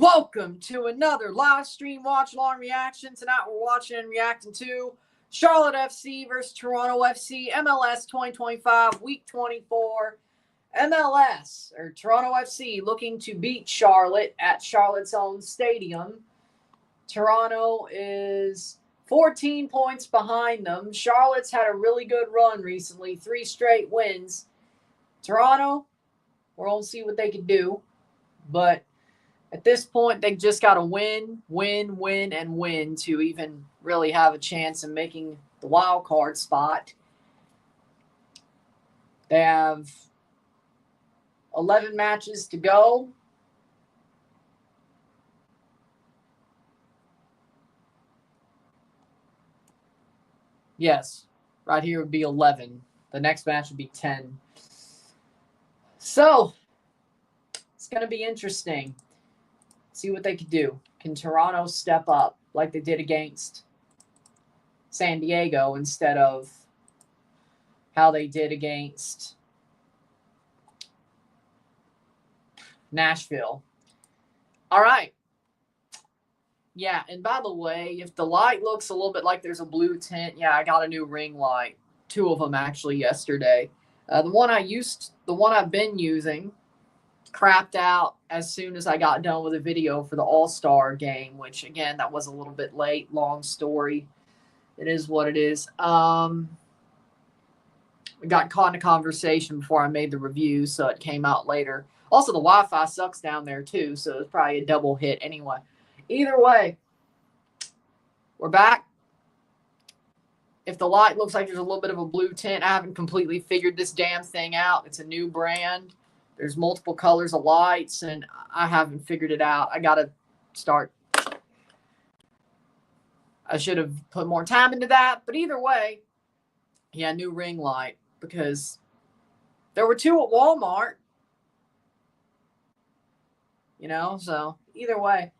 Welcome to another live stream watch-along reaction. Tonight we're watching and reacting to Charlotte FC versus Toronto FC, MLS 2025, Week 24. MLS, or Toronto FC, looking to beat Charlotte at Charlotte's own stadium. Toronto is 14 points behind them. Charlotte's had a really good run recently, 3 straight wins. Toronto, we'll see what they can do. But at this point, they just got to win, and win to even really have a chance in making the wild card spot. They have 11 matches to go. Yes, right here would be 11. The next match would be 10. So, it's going to be interesting. See what they could do. Can Toronto step up like they did against San Diego instead of how they did against Nashville? All right. Yeah, and by the way, if the light looks a little bit like there's a blue tint, yeah, I got a new ring light. 2 of them actually yesterday. The one I've been using crapped out as soon as I got done with a video for the All-Star game, which, again, that was a little bit late. Long story. It is what it is. We got caught in a conversation before I made the review, so it came out later. Also, the Wi-Fi sucks down there, too, so it's probably a double hit anyway. Either way, we're back. If the light looks like there's a little bit of a blue tint, I haven't completely figured this damn thing out. It's a new brand. There's multiple colors of lights, and I haven't figured it out. I got to start. I should have put more time into that. But either way, yeah, new ring light. Because there were 2 at Walmart. You know, so either way.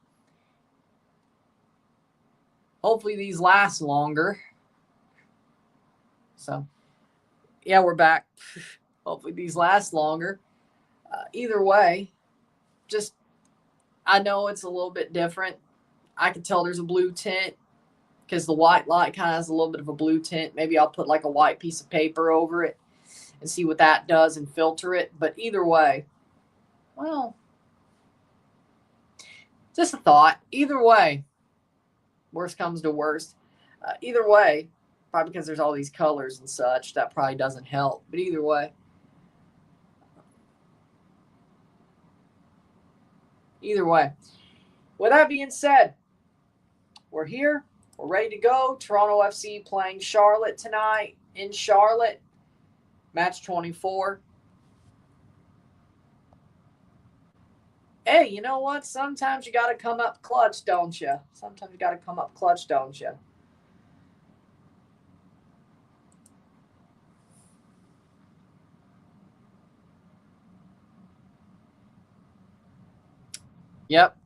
Hopefully these last longer. So, yeah, we're back. Hopefully these last longer. Either way, just, I know it's a little bit different. I can tell there's a blue tint because the white light kind of has a little bit of a blue tint. Maybe I'll put like a white piece of paper over it and see what that does and filter it. But either way, well, just a thought. Either way, worst comes to worst. Either way, probably because there's all these colors and such, that probably doesn't help. But either way. Either way. With that being said, we're here. We're ready to go. Toronto FC playing Charlotte tonight in Charlotte. Match 24. Hey, you know what? Sometimes you got to come up clutch, don't you? Sometimes you got to come up clutch, don't you? Yep,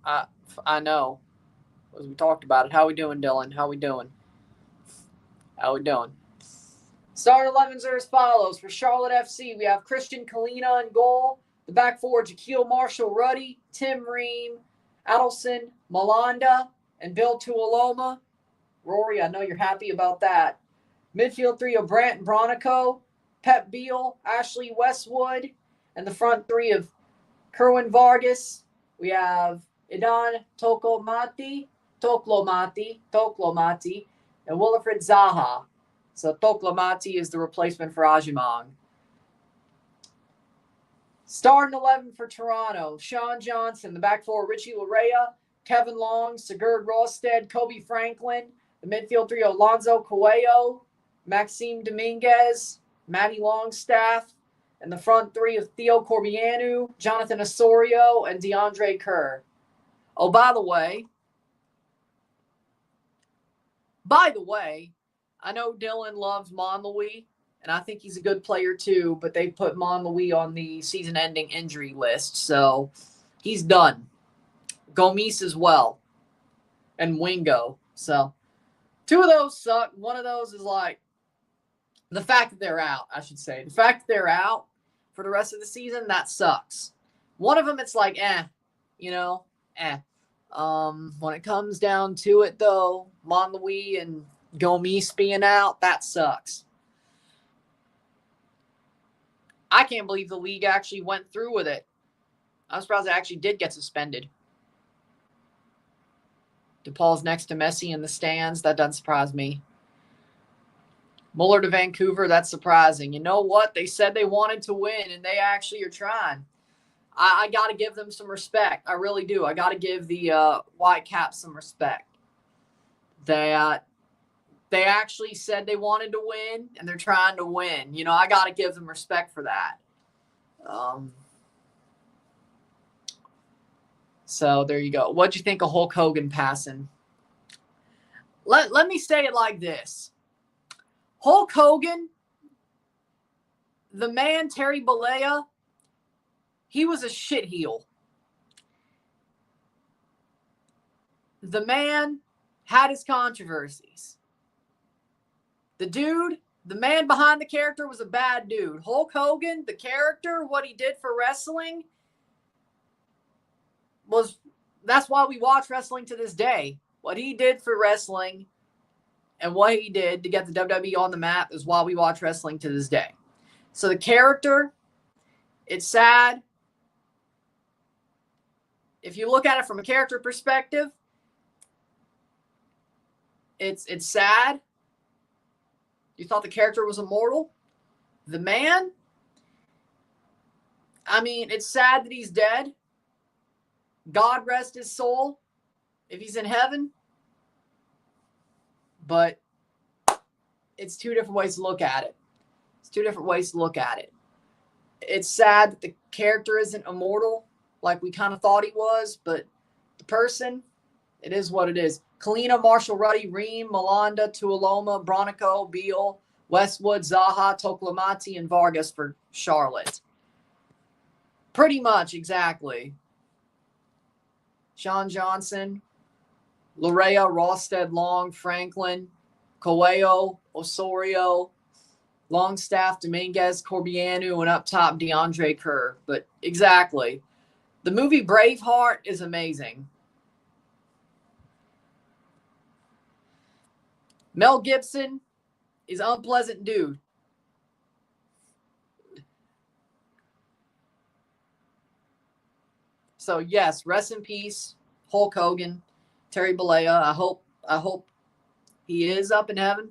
I know. As we talked about it. How we doing, Dillon? How we doing? How we doing? Starting 11s are as follows. For Charlotte FC, we have Christian Kalina in goal. The back four, Jaquil Marshall-Ruddy, Tim Ream, Adelson, Malanda, and Bill Tuoloma. Rory, I know you're happy about that. Midfield three of Brant Bronico, Pep Beal, Ashley Westwood, and the front three of Kerwin Vargas. We have Idan Toklomati, and Wilfred Zaha. So Toklomati is the replacement for Ajimang. Starting 11 for Toronto, Sean Johnson. The back four, Richie Larea, Kevin Long, Sigurd Rosted, Kobe Franklin. The midfield three, Alonzo Coelho, Maxime Dominguez, Matty Longstaff. And the front three of Theo Corbianu, Jonathan Osorio, and DeAndre Kerr. Oh, by the way, I know Dillon loves Monlouis, and I think he's a good player too, but they put Monlouis on the season-ending injury list, so he's done. Gomis as well, and Wingo. So 2 of those suck. One of those is like, the fact that they're out, I should say. The fact that they're out for the rest of the season, that sucks. One of them, it's like, you know, When it comes down to it, though, Monlouis and Gomis being out, that sucks. I can't believe the league actually went through with it. I'm surprised it actually did get suspended. DePaul's next to Messi in the stands. That doesn't surprise me. Muller to Vancouver, that's surprising. You know what? They said they wanted to win, and they actually are trying. I got to give them some respect. I really do. I got to give the Whitecaps some respect. They actually said they wanted to win, and they're trying to win. You know, I got to give them respect for that. So there you go. What'd you think of Hulk Hogan passing? Let me say it like this. Hulk Hogan, the man Terry Bollea, he was a shitheel. The man had his controversies. The man behind the character was a bad dude. Hulk Hogan, the character, what he did for wrestling, that's why we watch wrestling to this day. What he did for wrestling and what he did to get the WWE on the map is why we watch wrestling to this day. So the character, it's sad. If you look at it from a character perspective, it's sad. You thought the character was immortal? The man, I mean, it's sad that he's dead. God rest his soul if he's in heaven. But it's two different ways to look at it. It's sad that the character isn't immortal like we kind of thought he was, but the person, it is what it is. Kalina, Marshall Ruddy, Reem, Malanda, Tuoloma, Bronico, Beal, Westwood, Zaha, Toklamati, and Vargas for Charlotte. Pretty much, exactly. Sean Johnson, Larea, Rawstead, Long, Franklin, Coelho, Osorio, Longstaff, Dominguez, Corbianu, and up top, DeAndre Kerr. But exactly. The movie Braveheart is amazing. Mel Gibson is an unpleasant dude. So yes, rest in peace, Hulk Hogan, Terry Bollea. I hope he is up in heaven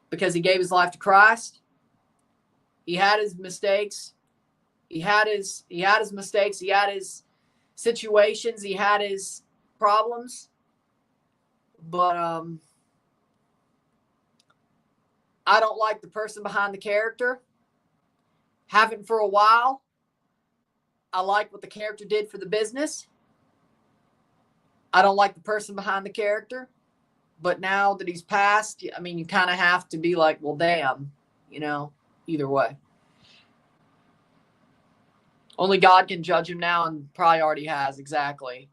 because he gave his life to Christ. He had his mistakes. He had his mistakes. He had his situations. He had his problems. But I don't like the person behind the character. Haven't for a while. I like what the character did for the business. I don't like the person behind the character. But now that he's passed, I mean, you kind of have to be like, well, damn, you know, either way. Only God can judge him now, and probably already has, exactly.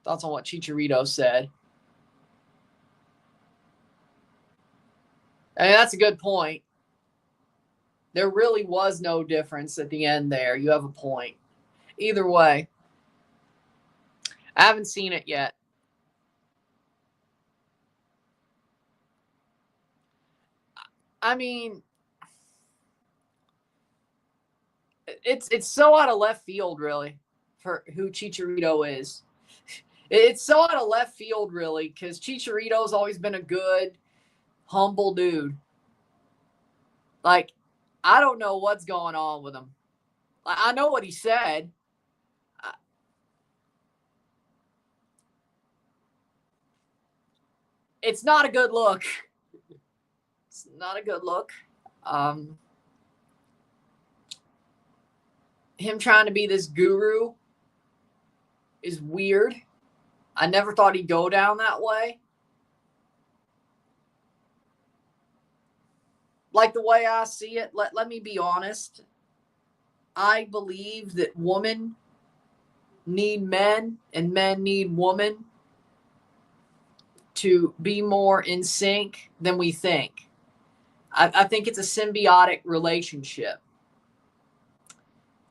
Thoughts on what Chicharito said. I mean, that's a good point. There really was no difference at the end there. You have a point. Either way. I haven't seen it yet. I mean, it's so out of left field, really, for who Chicharito is. It's so out of left field, really, because Chicharito's always been a good, humble dude. Like, I don't know what's going on with him. I know what he said. It's not a good look. It's not a good look. Him trying to be this guru is weird. I never thought he'd go down that way. Like the way I see it, let me be honest. I believe that women need men and men need women to be more in sync than we think. I think it's a symbiotic relationship.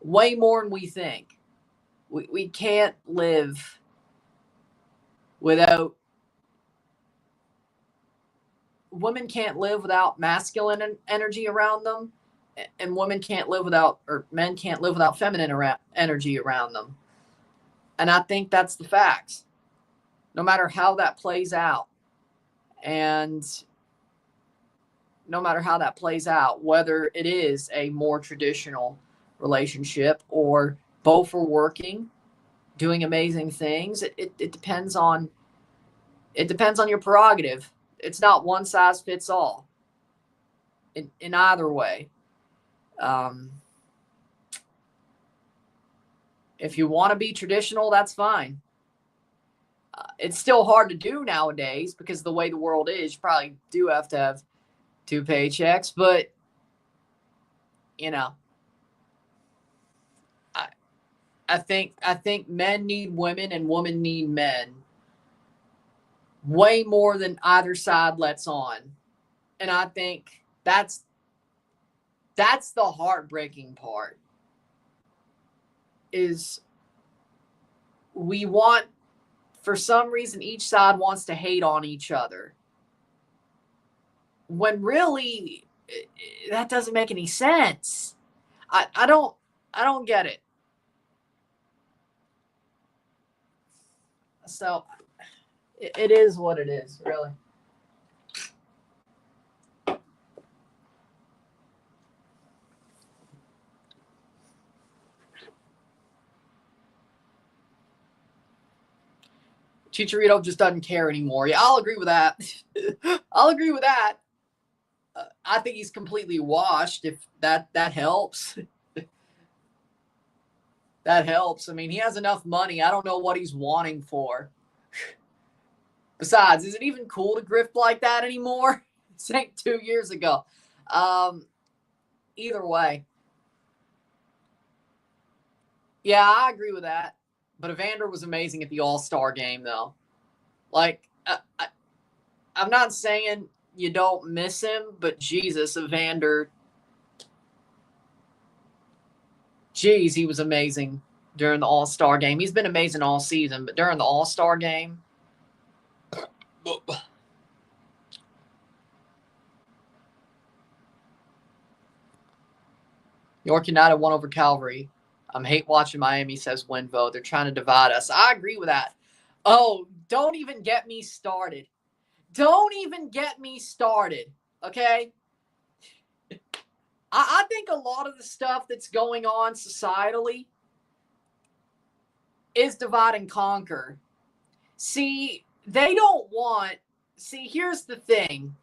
Way more than we think. we can't live without, women can't live without masculine energy around them, and women can't live without, or men can't live without feminine energy around them. And I think that's the facts, no matter how that plays out. And no matter how that plays out, whether it is a more traditional relationship or both are working, doing amazing things, it depends on, it depends on your prerogative. It's not one size fits all in either way. If you want to be traditional, that's fine. It's still hard to do nowadays because of the way the world is. You probably do have to have 2 paychecks, but you know, I think men need women and women need men way more than either side lets on. And I think that's the heartbreaking part, is we want, for some reason, each side wants to hate on each other, when really that doesn't make any sense. I don't get it. So it is what it is, really. Chicharito just doesn't care anymore. Yeah, I'll agree with that. I'll agree with that. I think he's completely washed, if that helps. That helps. I mean, he has enough money. I don't know what he's wanting for. Besides, is it even cool to grift like that anymore? This ain't 2 years ago. Either way. Yeah, I agree with that. But Evander was amazing at the All-Star game, though. Like, I'm not saying you don't miss him, but Jesus, Evander, geez, he was amazing during the All-Star game. He's been amazing all season, but during the All-Star game, York United won over Calvary. Hate watching Miami, says Winvo. They're trying to divide us. I agree with that. Oh, don't even get me started. Don't even get me started, okay? I think a lot of the stuff that's going on societally is divide and conquer. See, they don't want... See, here's the thing.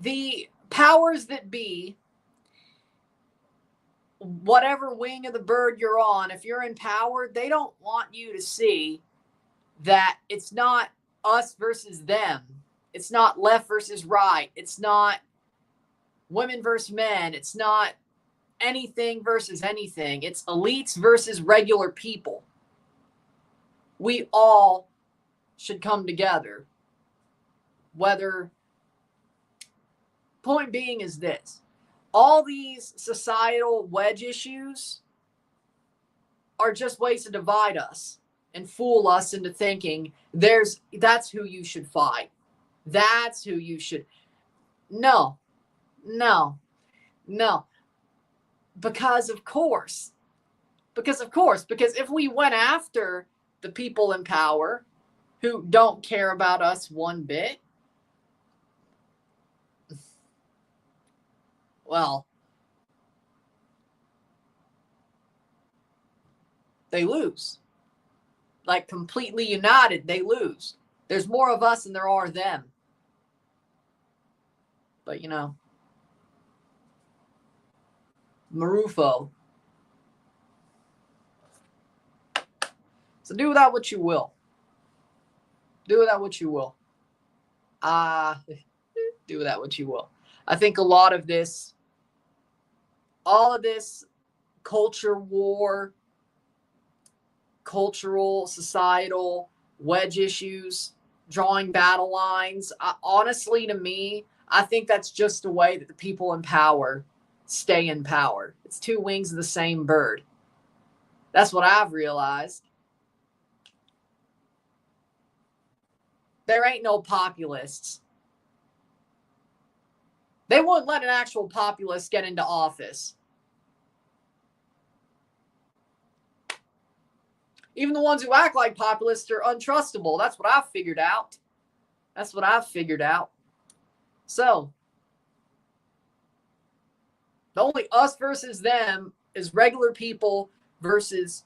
The powers that be, whatever wing of the bird you're on, if you're in power, they don't want you to see that it's not us versus them. It's not left versus right. It's not women versus men. It's not anything versus anything. It's elites versus regular people. We all should come together. Whether, point being is this: all these societal wedge issues are just ways to divide us and fool us into thinking that's who you should fight. That's who you should. No. Because of course, if we went after the people in power who don't care about us one bit, well, they lose. Like, completely united, they lose. There's more of us than there are them. But, you know, Marufo. So do with that what you will. Do with that what you will. Do with that what you will. I think a lot of this, all of this culture war, cultural, societal wedge issues, drawing battle lines, honestly, to me, I think that's just a way that the people in power stay in power. It's 2 wings of the same bird. That's what I've realized. There ain't no populists. They wouldn't let an actual populist get into office. Even the ones who act like populists are untrustable. That's what I've figured out. So, the only us versus them is regular people versus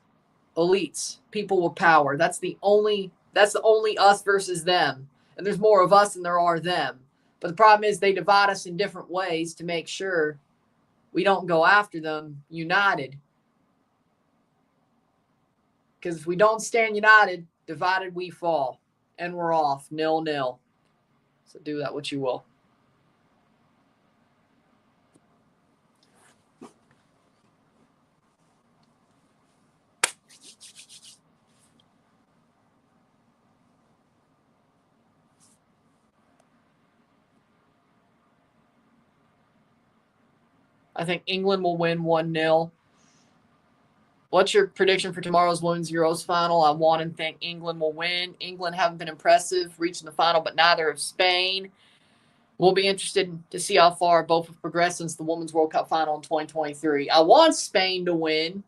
elites, people with power. That's the only us versus them. And there's more of us than there are them. But the problem is they divide us in different ways to make sure we don't go after them united. Because if we don't stand united, divided we fall. And we're off, 0-0. So do that what you will. I think England will win 1-0. What's your prediction for tomorrow's Women's Euros final? I want and think England will win. England haven't been impressive reaching the final, but neither have Spain. We'll be interested to see how far both have progressed since the Women's World Cup final in 2023. I want Spain to win.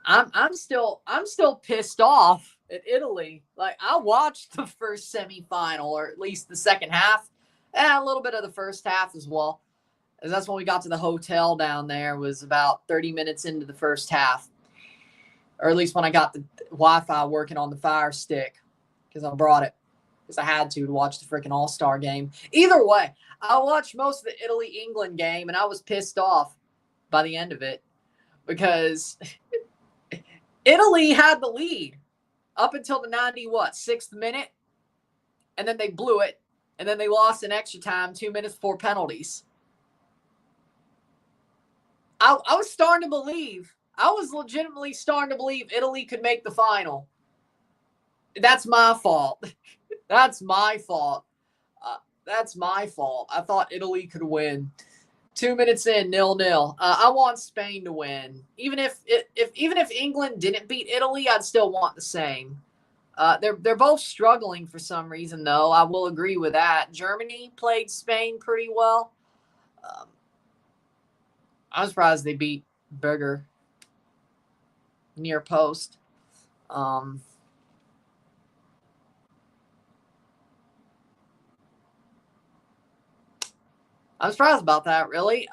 I'm still pissed off at Italy. Like, I watched the first semifinal, or at least the second half, and a little bit of the first half as well. And that's when we got to the hotel down there. It was about 30 minutes into the first half, or at least when I got the Wi-Fi working on the Fire Stick, because I brought it because I had to watch the freaking All-Star game. Either way, I watched most of the Italy-England game, and I was pissed off by the end of it because Italy had the lead up until the 96th minute, and then they blew it, and then they lost in extra time 2 minutes before penalties. I was starting to believe. I was legitimately starting to believe Italy could make the final. That's my fault. That's my fault. I thought Italy could win. 2 minutes in, 0-0. I want Spain to win. Even if England didn't beat Italy, I'd still want the same. They're both struggling for some reason, though. I will agree with that. Germany played Spain pretty well. I'm surprised they beat Berger near post. I'm surprised about that, really.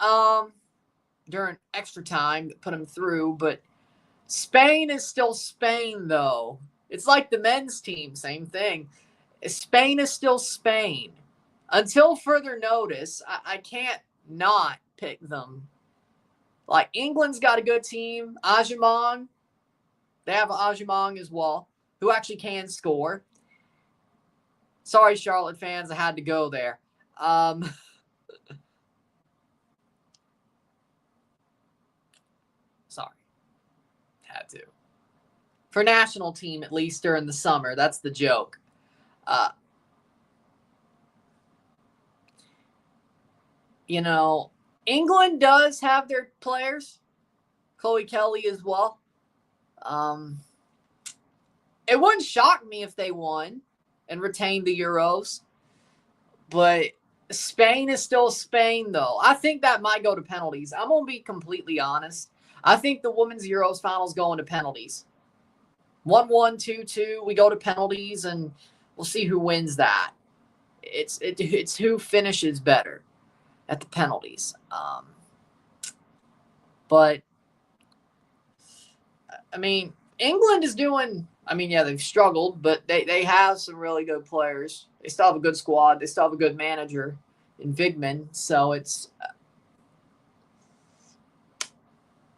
During extra time, put them through, but Spain is still Spain, though. It's like the men's team, same thing. Spain is still Spain. Until further notice, I can't not pick them. Like, England's got a good team. Ajimong. They have Ajimong as well, who actually can score. Sorry, Charlotte fans, I had to go there. Sorry. Had to. For national team, at least during the summer. That's the joke. England does have their players. Chloe Kelly as well. It wouldn't shock me if they won and retained the Euros. But Spain is still Spain, though. I think that might go to penalties. I'm going to be completely honest. I think the Women's Euros finals going to penalties. 1-1, 2-2, we go to penalties, and we'll see who wins that. It's who finishes better at the penalties. But, I mean, England is doing, they've struggled, but they have some really good players. They still have a good squad. They still have a good manager in Vigman. So it's,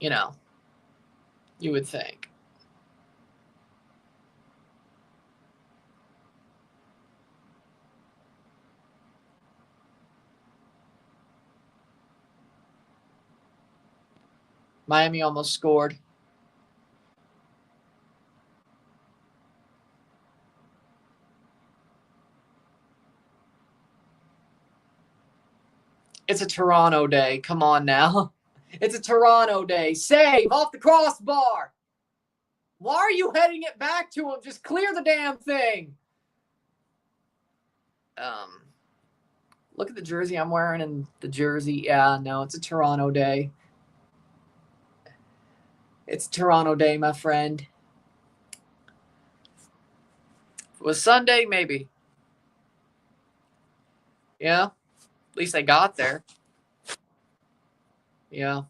you would think. Miami almost scored. It's a Toronto day. Come on now. It's a Toronto day. Save off the crossbar. Why are you heading it back to him? Just clear the damn thing. Look at the jersey I'm wearing and the jersey. Yeah, no, it's a Toronto day. It's Toronto day, my friend. If it was Sunday, maybe. Yeah, at least they got there. Yeah,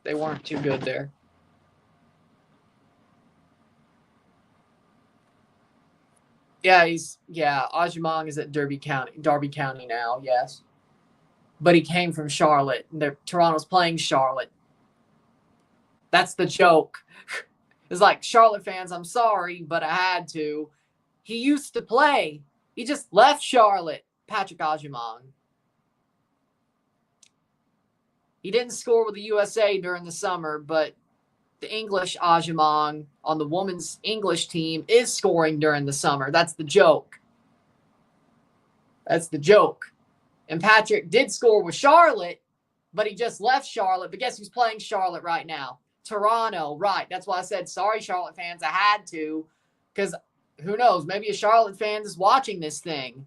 they weren't too good there. Yeah, Ajimong is at Derby County now, yes. But he came from Charlotte. Toronto's playing Charlotte. That's the joke. It's like, Charlotte fans, I'm sorry, but I had to. He used to play. He just left Charlotte, Patrick Ajimong. He didn't score with the USA during the summer, but the English Ajimong on the women's English team is scoring during the summer. That's the joke. That's the joke. And Patrick did score with Charlotte, but he just left Charlotte. But guess who's playing Charlotte right now? Toronto, right. That's why I said, sorry, Charlotte fans, I had to. Because who knows? Maybe a Charlotte fan is watching this thing.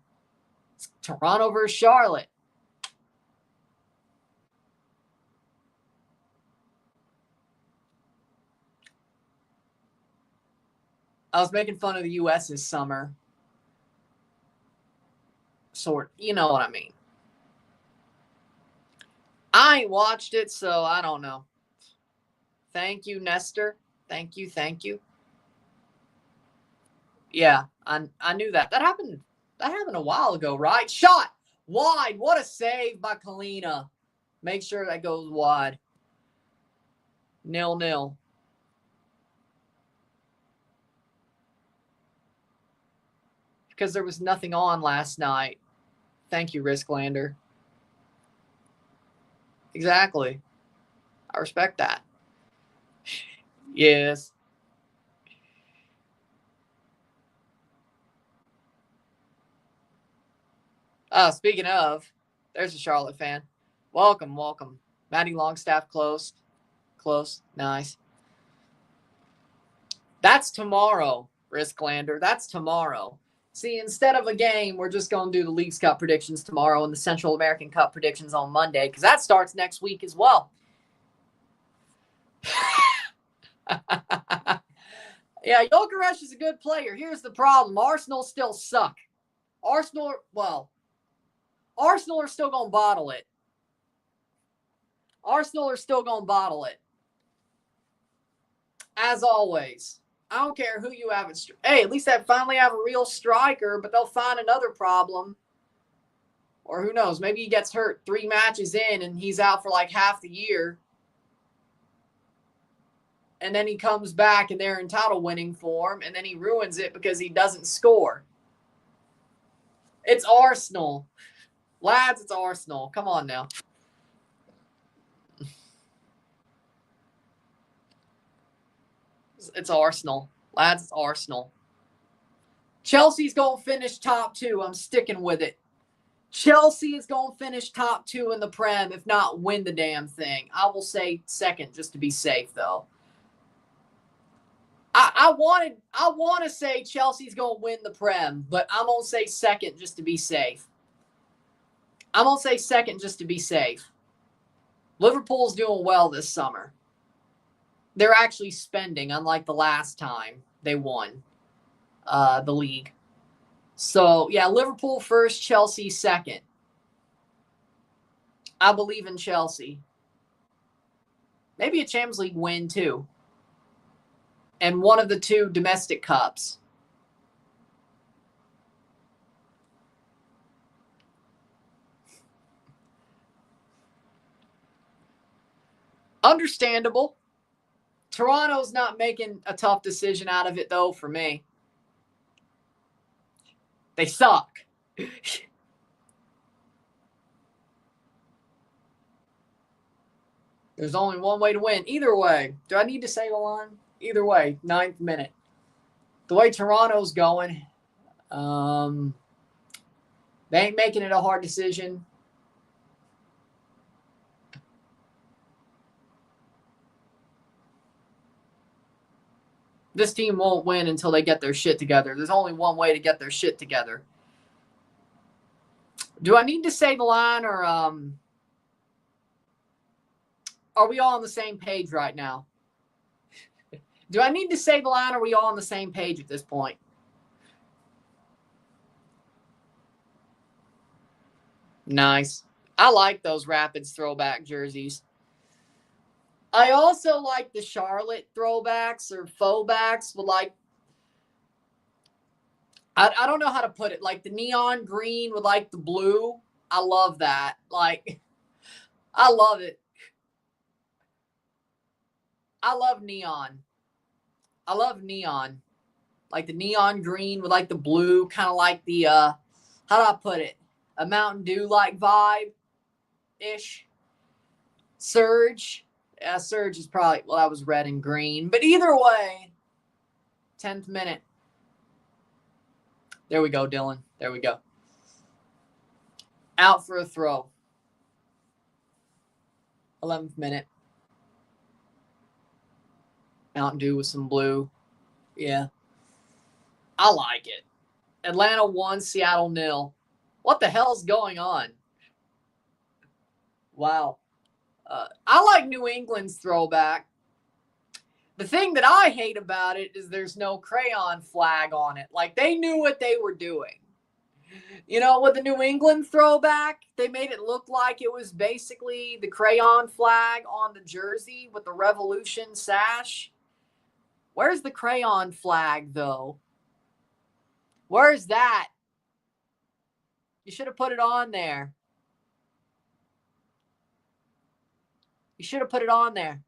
It's Toronto versus Charlotte. I was making fun of the U.S. this summer. Sort, you know what I mean. I ain't watched it, so I don't know. Thank you, Nestor. Thank you. Yeah, I knew that. That happened a while ago, right? Shot wide. What a save by Kalina. Make sure that goes wide. 0-0. Because there was nothing on last night. Thank you, Risklander. Exactly. I respect that. Yes. Speaking of, there's a Charlotte fan. Welcome. Maddie Longstaff, close. Nice. That's tomorrow, Risklander. That's tomorrow. See, instead of a game, we're just going to do the Leagues Cup predictions tomorrow and the Central American Cup predictions on Monday, because that starts next week as well. Yeah, Gyökeres is a good player. Here's the problem. Arsenal still suck. Arsenal are still going to bottle it. As always. I don't care who you have. Hey, at least they finally have a real striker, but they'll find another problem. Or who knows, maybe he gets hurt 3 matches in and he's out for like half the year. And then he comes back and they're in title winning form, and then he ruins it because he doesn't score. It's Arsenal. Lads, it's Arsenal. Come on now. It's Arsenal. Lads, it's Arsenal. Chelsea's going to finish top 2. I'm sticking with it. Chelsea is going to finish top 2 in the Prem, if not win the damn thing. I will say second just to be safe, though. I want to say Chelsea's going to win the Prem, but I'm going to say second just to be safe. Liverpool's doing well this summer. They're actually spending, unlike the last time they won the league. So, yeah, Liverpool first, Chelsea second. I believe in Chelsea. Maybe a Champions League win, too. And one of the 2 domestic cups. Understandable. Toronto's not making a tough decision out of it, though, for me. They suck. There's only one way to win. Either way. Do I need to say the line? Either way, 9th minute. The way Toronto's going, they ain't making it a hard decision. This team won't win until they get their shit together. There's only one way to get their shit together. Do I need to say the line, or are we all on the same page right now? Do I need to say the line, or are we all on the same page at this point? Nice. I like those Rapids throwback jerseys. I also like the Charlotte throwbacks or faux backs with like, I don't know how to put it, like the neon green with like the blue. I love that. Like, I love it. I love neon. I love neon. Like the neon green with like the blue, kind of like the, how do I put it? A Mountain Dew like vibe ish. Surge. Yeah, Surge is probably, well, that was red and green. But either way, 10th minute. There we go, Dillon. There we go. Out for a throw. 11th minute. Mountain Dew with some blue. Yeah. I like it. Atlanta 1, Seattle 0. What the hell's going on? Wow. I like New England's throwback. The thing that I hate about it is there's no crayon flag on it. Like, they knew what they were doing. You know, with the New England throwback, they made it look like it was basically the crayon flag on the jersey with the Revolution sash. Where's the crayon flag, though? Where's that? You should have put it on there. You should have put it on there.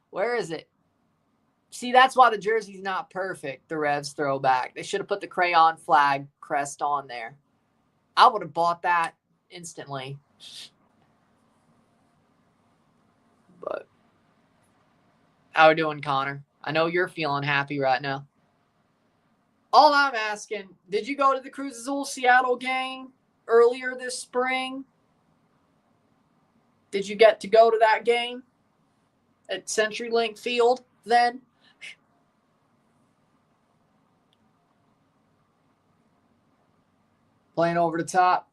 Where is it? See, that's why the jersey's not perfect, the Revs throwback. They should have put the crayon flag crest on there. I would have bought that instantly. But how are we doing, Connor? I know you're feeling happy right now. All I'm asking, did you go to the Cruz Azul Seattle game earlier this spring? Did you get to go to that game at CenturyLink Field then? Playing over the top.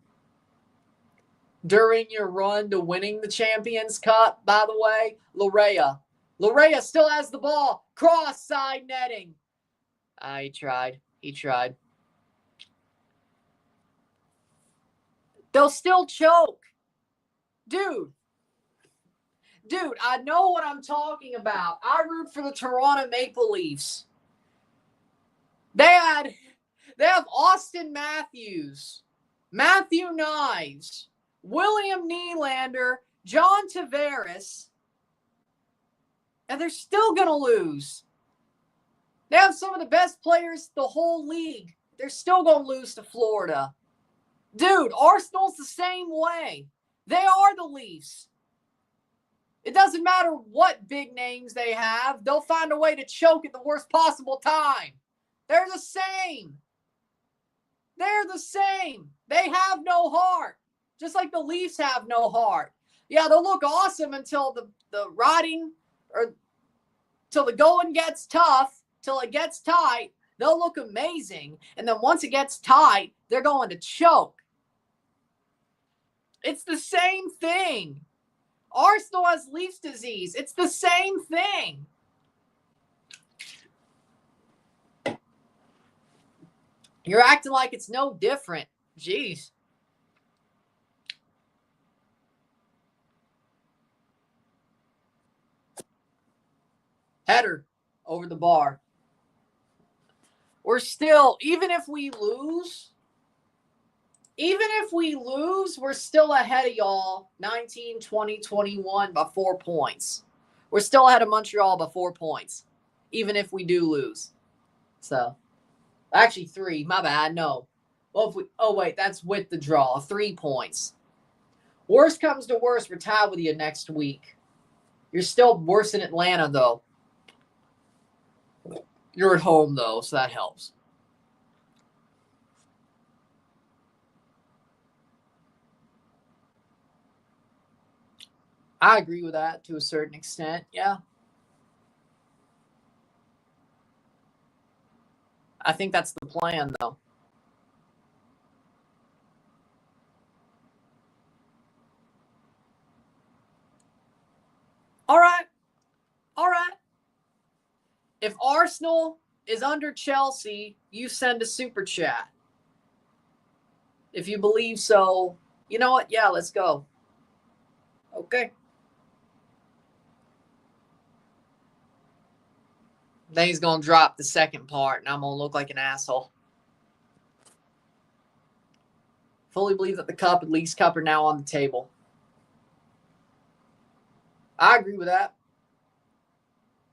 During your run to winning the Champions Cup, by the way, Larrea still has the ball. Cross side netting. He tried. He tried. They'll still choke. Dude, I know what I'm talking about. I root for the Toronto Maple Leafs. They have Austin Matthews, Matthew Knives, William Nylander, John Tavares, and they're still going to lose. They have some of the best players the whole league. They're still going to lose to Florida. Dude, Arsenal's the same way. They are the Leafs. It doesn't matter what big names they have. They'll find a way to choke at the worst possible time. They're the same. They're the same. They have no heart. Just like the Leafs have no heart. Yeah, they'll look awesome until the riding, or till the going gets tough, till it gets tight. They'll look amazing. And then once it gets tight, they're going to choke. It's the same thing. Arsenal has Leafs disease. It's the same thing. You're acting like it's no different. Jeez. Header over the bar. We're still, even if we lose, we're still ahead of y'all 19, 20, 21 by 4 points. We're still ahead of Montreal by 4 points, even if we do lose. So, actually 3. My bad. No. Well, wait, that's with the draw. 3 points. Worst comes to worst, we're tied with you next week. You're still worse than Atlanta, though. You're at home, though, so that helps. I agree with that to a certain extent, yeah. I think that's the plan, though. All right. All right. If Arsenal is under Chelsea, you send a super chat. If you believe so, you know what? Yeah, let's go. Okay. Then he's going to drop the second part, and I'm going to look like an asshole. Fully believe that the cup and Leagues Cup are now on the table. I agree with that.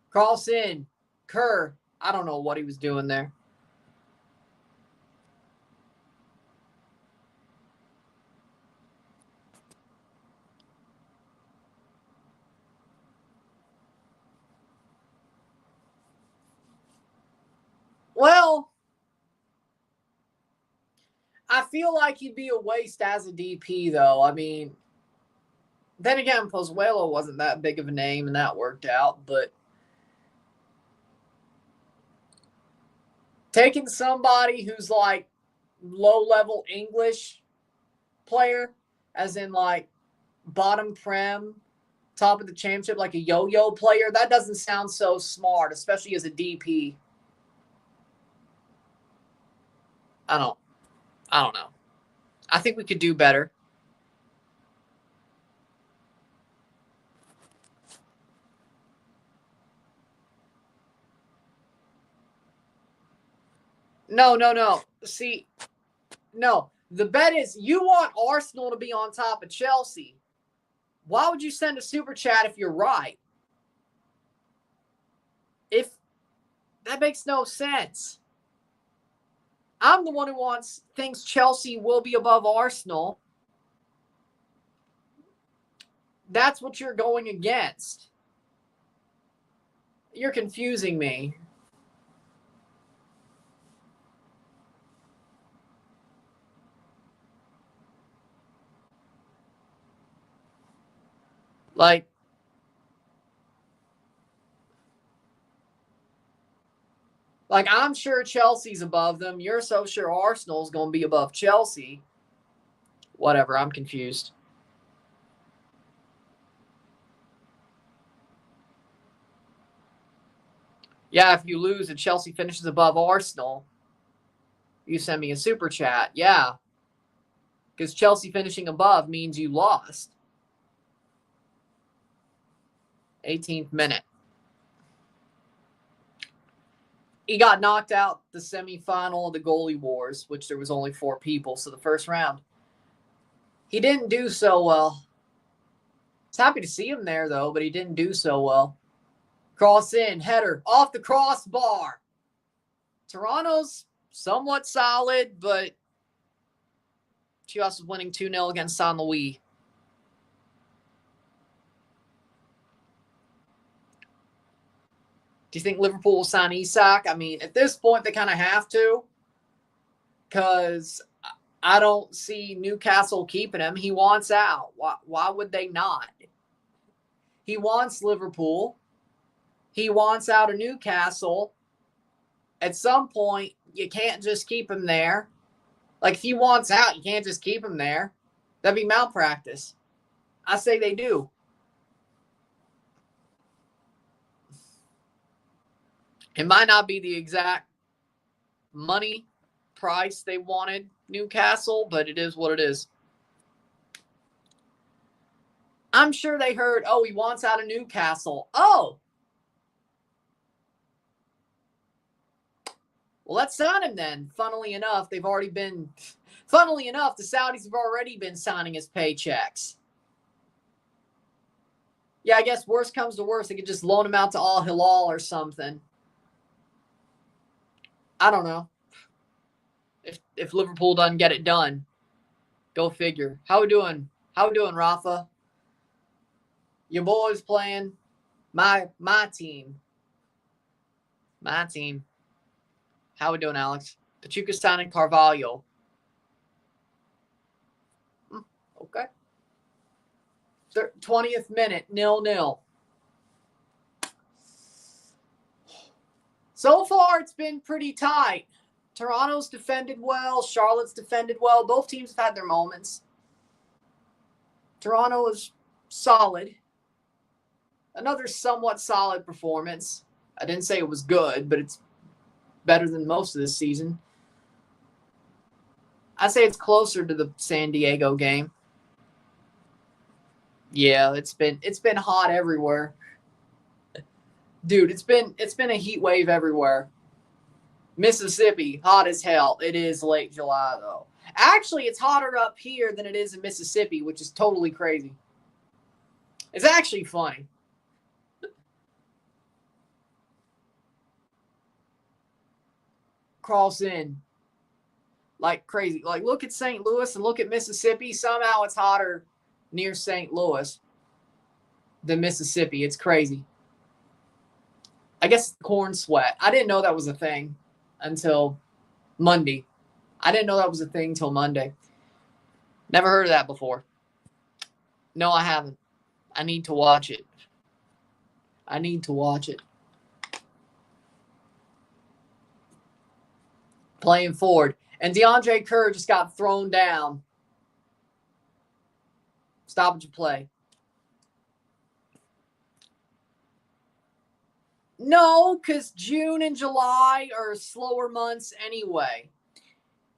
Cross in. Kerr. I don't know what he was doing there. Well, I feel like he'd be a waste as a DP, though. I mean, then again, Pozuelo wasn't that big of a name, and that worked out. But taking somebody who's like low-level English player, as in like bottom prem, top of the championship, like a yo-yo player, that doesn't sound so smart, especially as a DP. I don't know. I think we could do better. No. See, no. The bet is you want Arsenal to be on top of Chelsea. Why would you send a super chat if you're right? If that makes no sense. I'm the one who thinks Chelsea will be above Arsenal. That's what you're going against. You're confusing me. Like I'm sure Chelsea's above them. You're so sure Arsenal's going to be above Chelsea. Whatever, I'm confused. Yeah, if you lose and Chelsea finishes above Arsenal, you send me a super chat. Yeah. Because Chelsea finishing above means you lost. 18th minute. He got knocked out the semifinal of the goalie wars, which there was only 4 people, so the first round. He didn't do so well. I was happy to see him there, though, but he didn't do so well. Cross in, header, off the crossbar. Toronto's somewhat solid, but Chivas was winning 2-0 against San Luis. Do you think Liverpool will sign Isak? I mean, at this point, they kind of have to, because I don't see Newcastle keeping him. He wants out. Why would they not? He wants Liverpool. He wants out of Newcastle. At some point, you can't just keep him there. Like, if he wants out, you can't just keep him there. That'd be malpractice. I say they do. It might not be the exact money price they wanted Newcastle, but it is what it is. I'm sure they heard, oh, he wants out of Newcastle. Oh. Well, let's sign him then. Funnily enough, the Saudis have already been signing his paychecks. Yeah, I guess worst comes to worst, they could just loan him out to Al Hilal or something. I don't know. If Liverpool doesn't get it done, go figure. How we doing? Rafa? Your boys playing my team. My team. How we doing, Alex? Pachuca signing Carvalho. Okay. 20th minute, 0-0. So far, it's been pretty tight. Toronto's defended well. Charlotte's defended well. Both teams have had their moments. Toronto is solid. Another somewhat solid performance. I didn't say it was good, but it's better than most of this season. I say it's closer to the San Diego game. Yeah, it's been hot everywhere. Dude, it's been a heat wave everywhere. Mississippi, hot as hell. It is late July though. Actually, it's hotter up here than it is in Mississippi, which is totally crazy. It's actually funny. Cross in like crazy. Like, look at St. Louis and look at Mississippi. Somehow it's hotter near St. Louis than Mississippi. It's crazy. I guess corn sweat. I didn't know that was a thing until Monday. I didn't know that was a thing until Monday. Never heard of that before. No, I haven't. I need to watch it. I need to watch it. Playing forward. And DeAndre Kerr just got thrown down. Stoppage of play. No, because June and July are slower months anyway.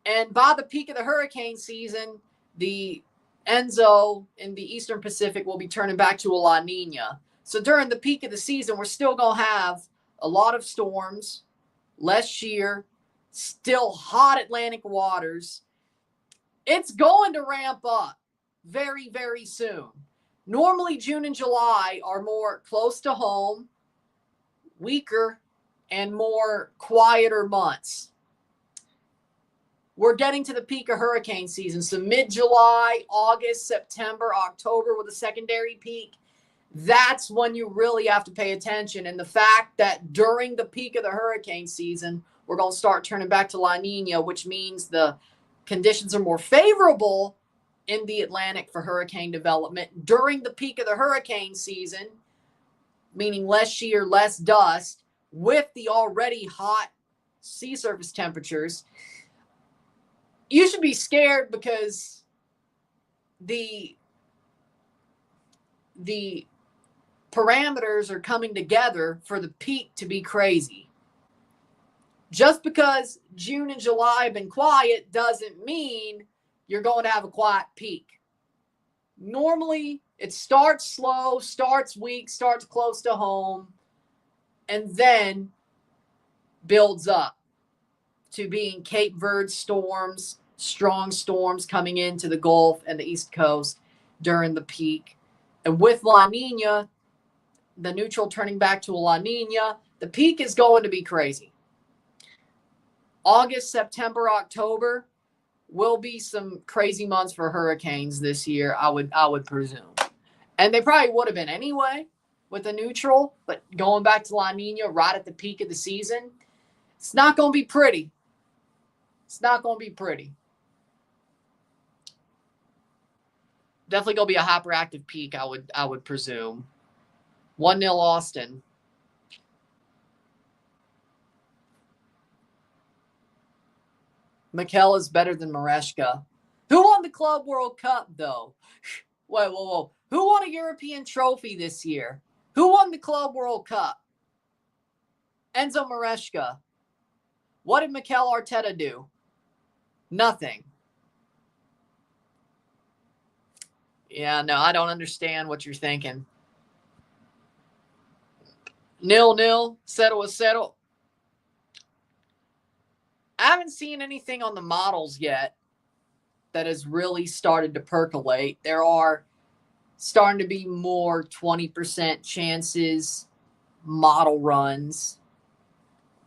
And by the peak of the hurricane season, the Enzo in the Eastern Pacific will be turning back to a La Nina. So during the peak of the season, we're still going to have a lot of storms, less shear, still hot Atlantic waters. It's going to ramp up very, very soon. Normally, June and July are more close to home, weaker, and more quieter months. We're getting to the peak of hurricane season. So mid-July, August, September, October with a secondary peak. That's when you really have to pay attention. And the fact that during the peak of the hurricane season, we're going to start turning back to La Nina, which means the conditions are more favorable in the Atlantic for hurricane development during the peak of the hurricane season, meaning less shear, less dust, with the already hot sea surface temperatures. You should be scared because the parameters are coming together for the peak to be crazy. Just because June and July have been quiet doesn't mean you're going to have a quiet peak. Normally, it starts slow, starts weak, starts close to home, and then builds up to being Cape Verde storms, strong storms coming into the Gulf and the East Coast during the peak. And with La Nina, the neutral turning back to a La Nina, the peak is going to be crazy. August, September, October will be some crazy months for hurricanes this year, I would presume. And they probably would have been anyway with a neutral, but going back to La Nina right at the peak of the season, it's not going to be pretty. It's not going to be pretty. Definitely going to be a hyperactive peak, I would presume. 1-0 Austin. Mikel is better than Mareshka. Who won the Club World Cup, though? Wait, whoa. Who won a European trophy this year? Who won the Club World Cup? Enzo Mareshka. What did Mikel Arteta do? Nothing. Yeah, no, I don't understand what you're thinking. 0-0. Settle. I haven't seen anything on the models yet that has really started to percolate. There are starting to be more 20% chances model runs,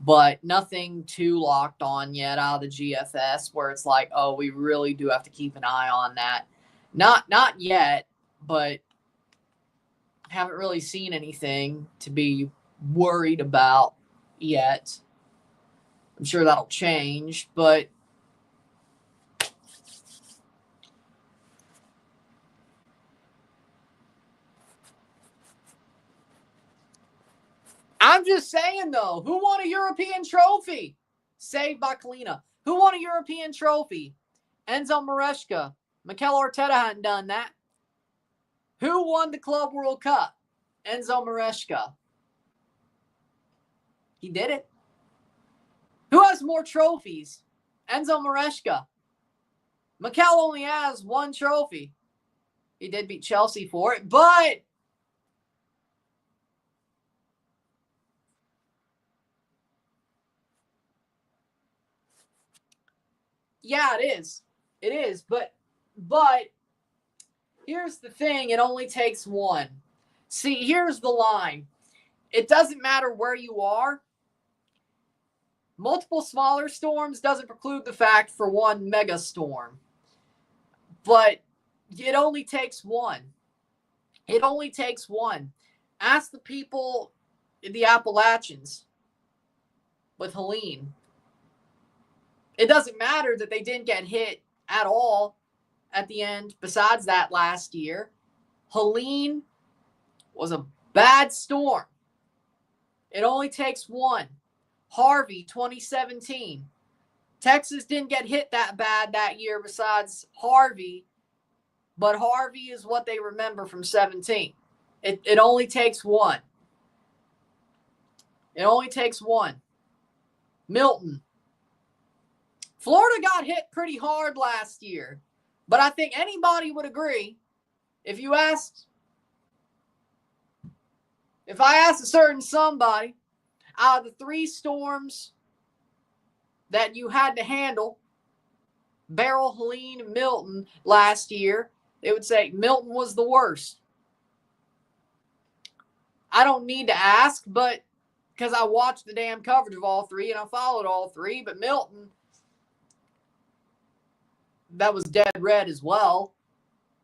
but nothing too locked on yet out of the GFS where it's like, oh, we really do have to keep an eye on that. Not yet, but haven't really seen anything to be worried about yet. I'm sure that'll change, but I'm just saying, though, who won a European trophy? Saved by Kalina. Who won a European trophy? Enzo Maresca. Mikel Arteta hadn't done that. Who won the Club World Cup? Enzo Maresca. He did it. Who has more trophies? Enzo Maresca. Mikel only has one trophy. He did beat Chelsea for it, but yeah, it is. It is, but here's the thing, it only takes one. See, here's the line. It doesn't matter where you are. Multiple smaller storms doesn't preclude the fact for one mega storm. But it only takes one. It only takes one. Ask the people in the Appalachians with Helene. It doesn't matter that they didn't get hit at all at the end, besides that last year. Helene was a bad storm. It only takes one. Harvey, 2017. Texas didn't get hit that bad that year besides Harvey, but Harvey is what they remember from 17. It only takes one. It only takes one. Milton. Florida got hit pretty hard last year, but I think anybody would agree if I asked a certain somebody, out of the three storms that you had to handle, Beryl, Helene, Milton last year, they would say Milton was the worst. I don't need to ask, but because I watched the damn coverage of all three and I followed all three, but Milton, that was dead red as well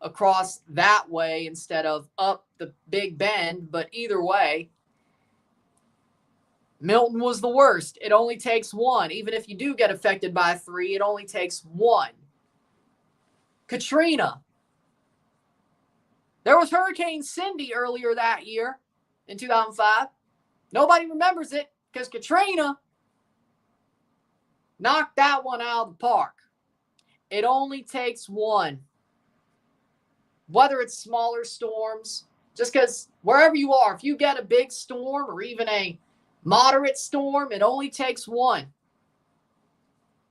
across that way instead of up the Big Bend, but either way, Milton was the worst. It only takes one. Even if you do get affected by three, it only takes one. Katrina. There was Hurricane Cindy earlier that year in 2005. Nobody remembers it because Katrina knocked that one out of the park. It only takes one. Whether it's smaller storms, just because wherever you are, if you get a big storm or even a moderate storm, it only takes one.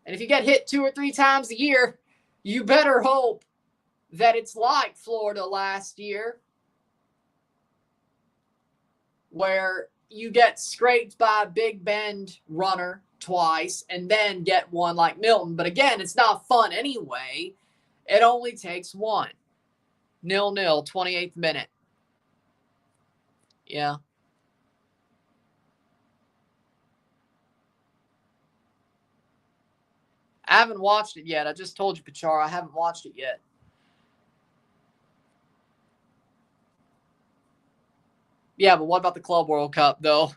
And if you get hit 2 or 3 times a year, you better hope that it's like Florida last year, where you get scraped by a Big Bend runner twice and then get one like Milton. But again, it's not fun anyway. It only takes one. 0-0, 28th minute. Yeah. I haven't watched it yet. I just told you, Pachara, I haven't watched it yet. Yeah, but what about the Club World Cup, though?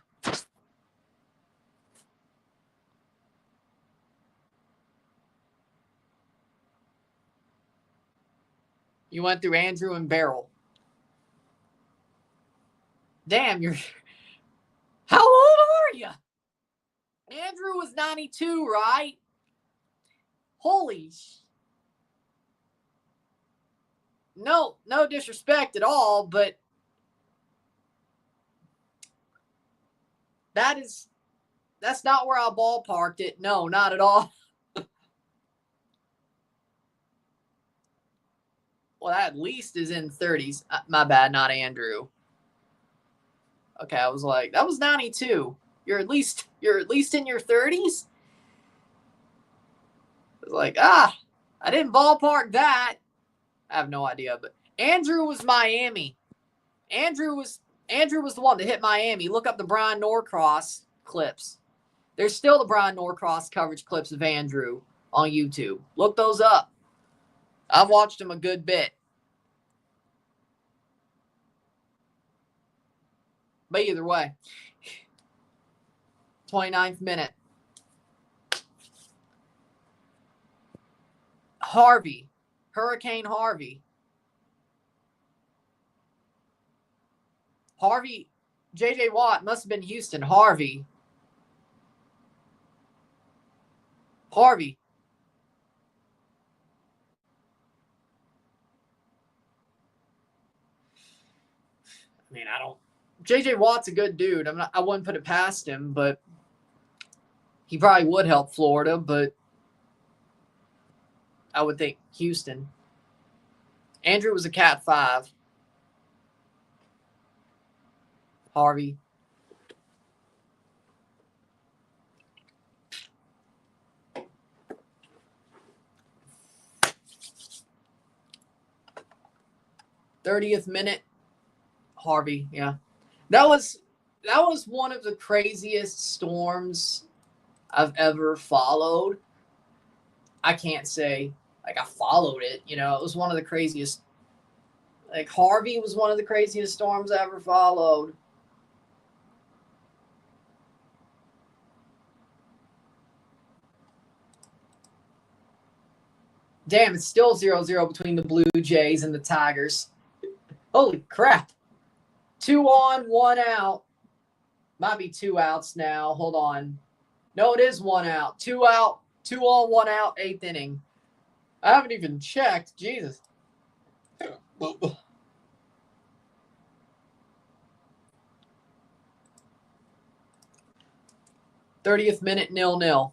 You went through Andrew and Beryl. Damn, you're... How old are you? Andrew was 92, right? Holy... No disrespect at all, but that's not where I ballparked it. No, not at all. Well, that at least is in 30s. My bad, not Andrew. Okay, I was like, that was 92. You're at least in your 30s? I was like, I didn't ballpark that. I have no idea, but Andrew was Miami. Andrew was the one that hit Miami. Look up the Brian Norcross clips. There's still the Brian Norcross coverage clips of Andrew on YouTube. Look those up. I've watched him a good bit. But either way, 29th minute. Harvey. Hurricane Harvey. Harvey, J.J. Watt must have been Houston. Harvey. Harvey. I mean, I don't. J.J. Watt's a good dude. I wouldn't put it past him, but he probably would help Florida. But I would think Houston. Andrew was a Cat 5. Harvey. '30th minute. Harvey, yeah. That was one of the craziest storms I've ever followed. I can't say like I followed it, you know. It was one of the craziest. Like Harvey was one of the craziest storms I ever followed. Damn, it's still 0-0 between the Blue Jays and the Tigers. Holy crap. 2 on, 1 out. Might be 2 outs now. Hold on. No, it is 1 out. 2 out. 2 on, 1 out, 8th inning. I haven't even checked. Jesus. 30th minute, 0-0.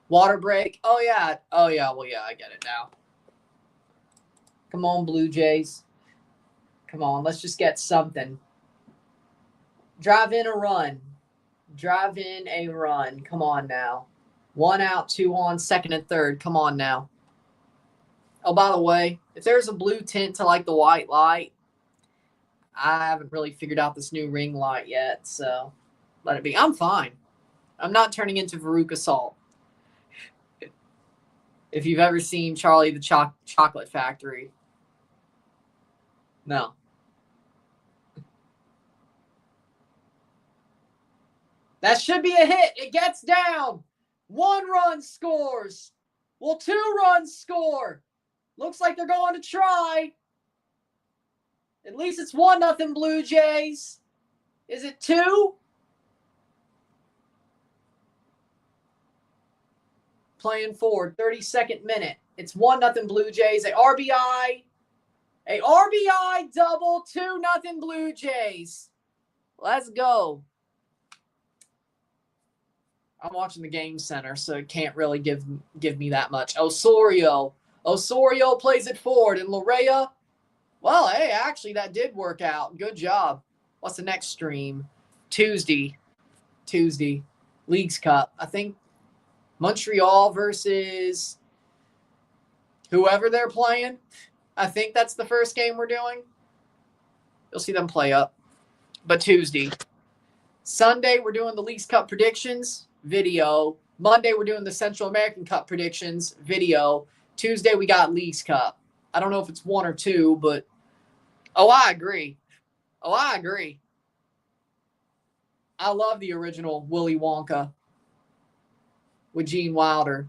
Water break. Oh, yeah. Oh, yeah. Well, yeah, I get it now. Come on, Blue Jays. Come on. Let's just get something. Drive in a run. Drive in a run. Come on now. 1 out, 2 on, 2nd and 3rd. Come on now. Oh, by the way, if there's a blue tint to like the white light, I haven't really figured out this new ring light yet, so let it be. I'm fine. I'm not turning into Veruca Salt. If you've ever seen Charlie the Chocolate Factory. No. That should be a hit. It gets down. 1 run scores. Well, 2 runs score. Looks like they're going to try. At least it's 1-0 Blue Jays. Is it 2? Playing forward, 32nd minute. It's 1-0 Blue Jays. A RBI double, 2-0 Blue Jays. Let's go. I'm watching the game center, so it can't really give me that much. Osorio plays it forward, and Larrea. Well, hey, actually, that did work out. Good job. What's the next stream? Tuesday. Leagues Cup. I think Montreal versus whoever they're playing. I think that's the first game we're doing. You'll see them play up. But Tuesday. Sunday, we're doing the Leagues Cup predictions, video. Monday, we're doing the Central American Cup predictions, video. Tuesday, we got Leagues Cup. I don't know if it's 1 or 2, but I agree. I love the original Willy Wonka with Gene Wilder.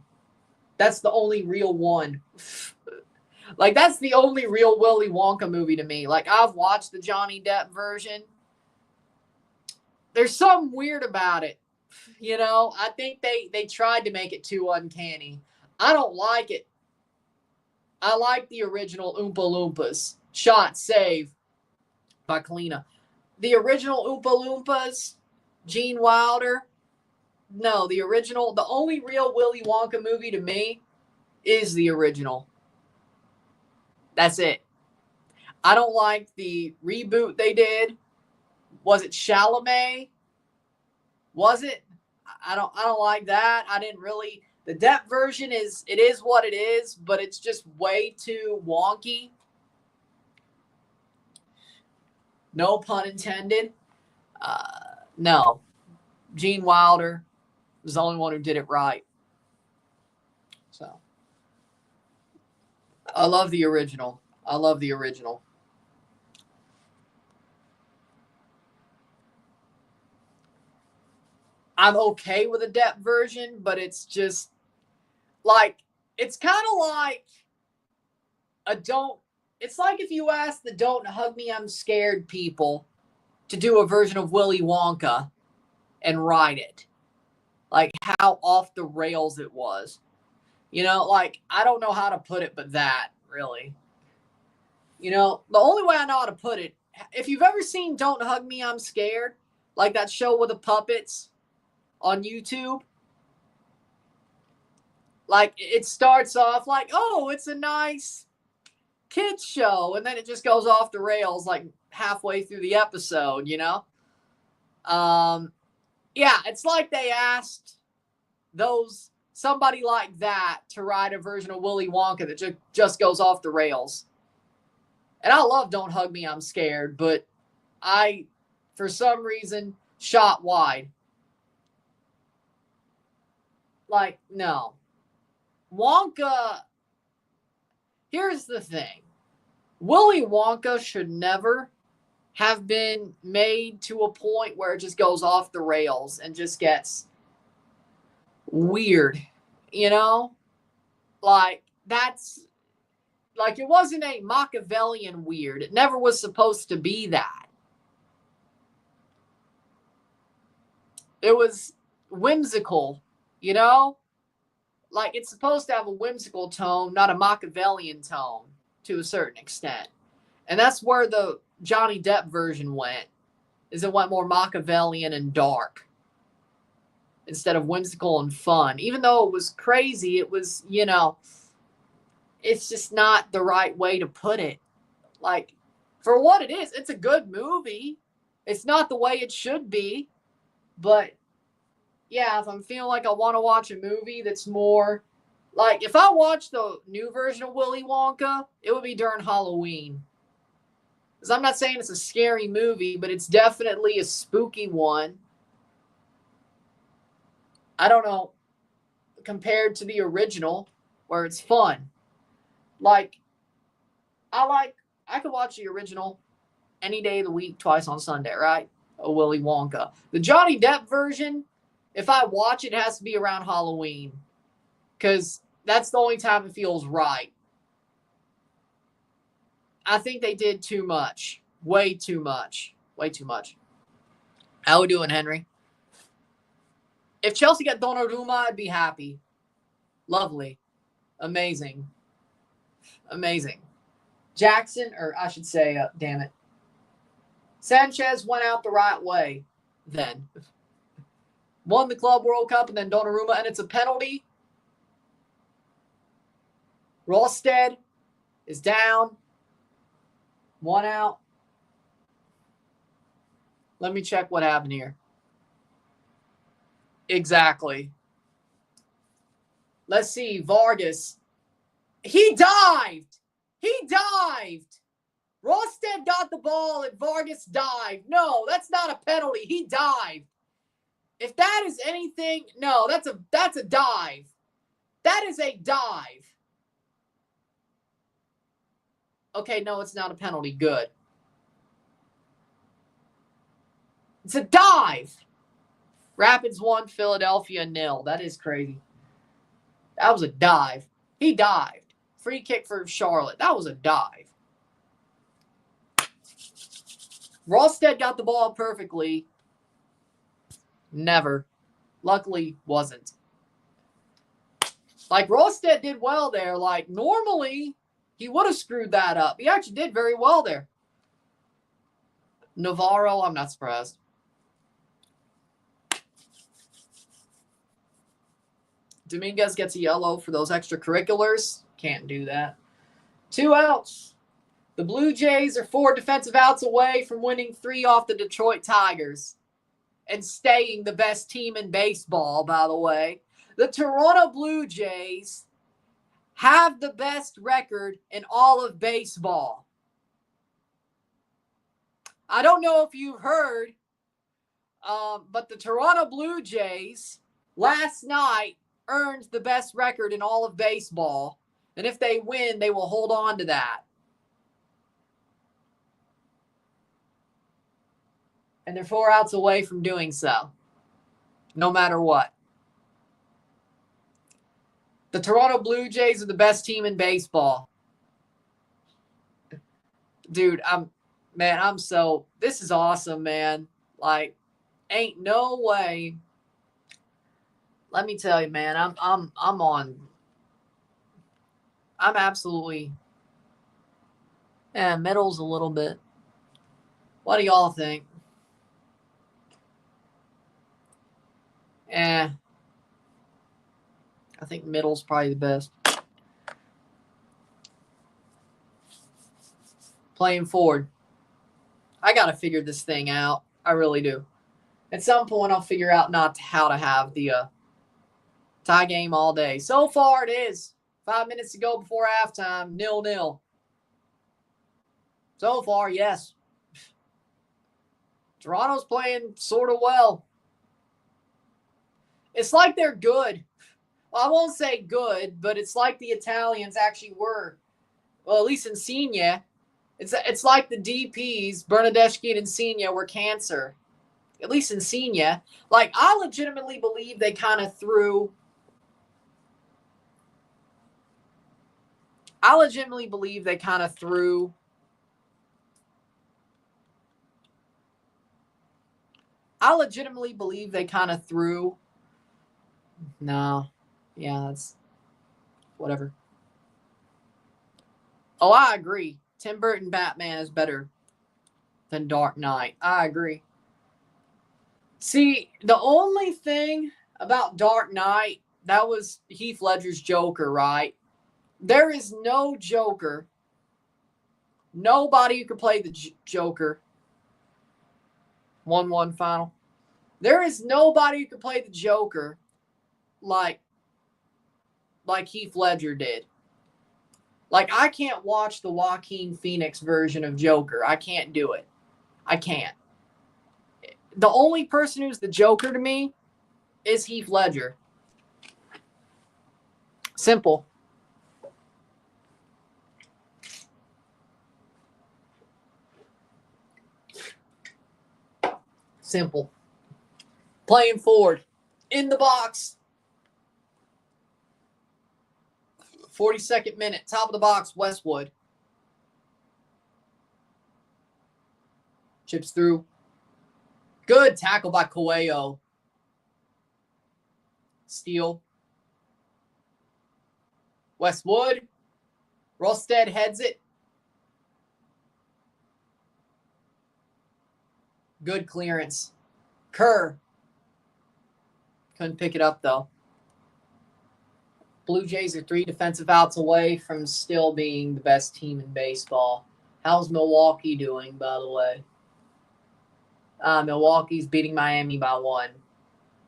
That's the only real one. Like, that's the only real Willy Wonka movie to me. Like, I've watched the Johnny Depp version. There's something weird about it. You know, I think they tried to make it too uncanny. I don't like it. I like the original Oompa Loompas. Shot, save by Kalina. The original Oompa Loompas, Gene Wilder. No, the only real Willy Wonka movie to me is the original. That's it. I don't like the reboot they did. Was it Chalamet? Was it? I don't like that. I didn't really. The Depp version is what it is, but it's just way too wonky. No pun intended. No. Gene Wilder was the only one who did it right. So I love the original. I'm okay with the Depp version, but it's just like, it's kind of like a don't it's like if you ask the Don't Hug Me, I'm Scared people to do a version of Willy Wonka and write it. Like how off the rails it was. You know, like I don't know how to put it, but that really. You know, the only way I know how to put it, if you've ever seen Don't Hug Me, I'm Scared, like that show with the puppets on YouTube, like it starts off like, oh, it's a nice kids show, and then it just goes off the rails like halfway through the episode, you know? Yeah, it's like they asked somebody like that to write a version of Willy Wonka that just goes off the rails. And I love Don't Hug Me, I'm Scared, but I, for some reason, shot wide. Like, no. Wonka, here's the thing. Willy Wonka should never have been made to a point where it just goes off the rails and just gets weird, you know? Like, that's, like, it wasn't a Machiavellian weird. It never was supposed to be that. It was whimsical, you know? Like, it's supposed to have a whimsical tone, not a Machiavellian tone to a certain extent. And that's where the Johnny Depp version went, is it went more Machiavellian and dark instead of whimsical and fun. Even though it was crazy, it was, you know, it's just not the right way to put it. Like, for what it is, it's a good movie. It's not the way it should be. But, yeah, if I'm feeling like I want to watch a movie that's more... Like, if I watch the new version of Willy Wonka, it would be during Halloween. Because I'm not saying it's a scary movie, but it's definitely a spooky one. I don't know, compared to the original, where it's fun. Like, I could watch the original any day of the week, twice on Sunday, right? A Willy Wonka. The Johnny Depp version, if I watch it, it has to be around Halloween. Because that's the only time it feels right. I think they did too much. Way too much. Way too much. How we doing, Henry? If Chelsea got Donnarumma, I'd be happy. Lovely. Amazing. Amazing. Jackson, or I should say, damn it. Sanchez went out the right way then. Won the Club World Cup and then Donnarumma, and it's a penalty. Rosted is down. One out. Let me check what happened here. Exactly. Let's see. Vargas. He dived. He dived. Rosted got the ball and Vargas dived. No, that's not a penalty. He dived. If that is anything, no, that's a dive. That is a dive. Okay, no, it's not a penalty. Good. It's a dive. Rapids 1, Philadelphia 0. That is crazy. That was a dive. He dived. Free kick for Charlotte. That was a dive. Rosted got the ball perfectly. Never. Luckily, wasn't. Like, Rosted did well there. Like, normally, he would have screwed that up. He actually did very well there. Navarro, I'm not surprised. Dominguez gets a yellow for those extracurriculars. Can't do that. 2 outs. The Blue Jays are 4 defensive outs away from winning 3 off the Detroit Tigers and staying the best team in baseball, by the way. The Toronto Blue Jays have the best record in all of baseball. I don't know if you've heard, but the Toronto Blue Jays last night earned the best record in all of baseball. And if they win, they will hold on to that. And they're 4 outs away from doing so, no matter what. The Toronto Blue Jays are the best team in baseball. Dude, this is awesome, man. Like, ain't no way. Let me tell you, man, I'm absolutely, middle's a little bit. What do y'all think? I think middle's probably the best. Playing forward. I got to figure this thing out. I really do. At some point, I'll figure out how to have the tie game all day. So far, it is 5 minutes to go before halftime, 0-0. So far, yes. Toronto's playing sort of well. It's like they're good. Well, I won't say good, but it's like the Italians actually were. Well, at least Insigne. It's like the DPs, Bernardeschi and Insigne, were cancer. At least Insigne. Like, I legitimately believe they kind of threw. I legitimately believe they kind of threw. No. Yeah, that's whatever. Oh, I agree. Tim Burton Batman is better than Dark Knight. I agree. See, the only thing about Dark Knight, that was Heath Ledger's Joker, right? There is no Joker. Nobody who could play the Joker. 1-1 final. There is nobody who could play the Joker like Heath Ledger did. Like, I can't watch the Joaquin Phoenix version of Joker. I can't do it. I can't. The only person who's the Joker to me is Heath Ledger. Simple. Simple. Playing forward. In the box. 42nd minute. Top of the box, Westwood. Chips through. Good tackle by Coelho. Steal. Westwood. Rosted heads it. Good clearance. Kerr. Couldn't pick it up, though. Blue Jays are 3 defensive outs away from still being the best team in baseball. How's Milwaukee doing, by the way? Milwaukee's beating Miami by 1.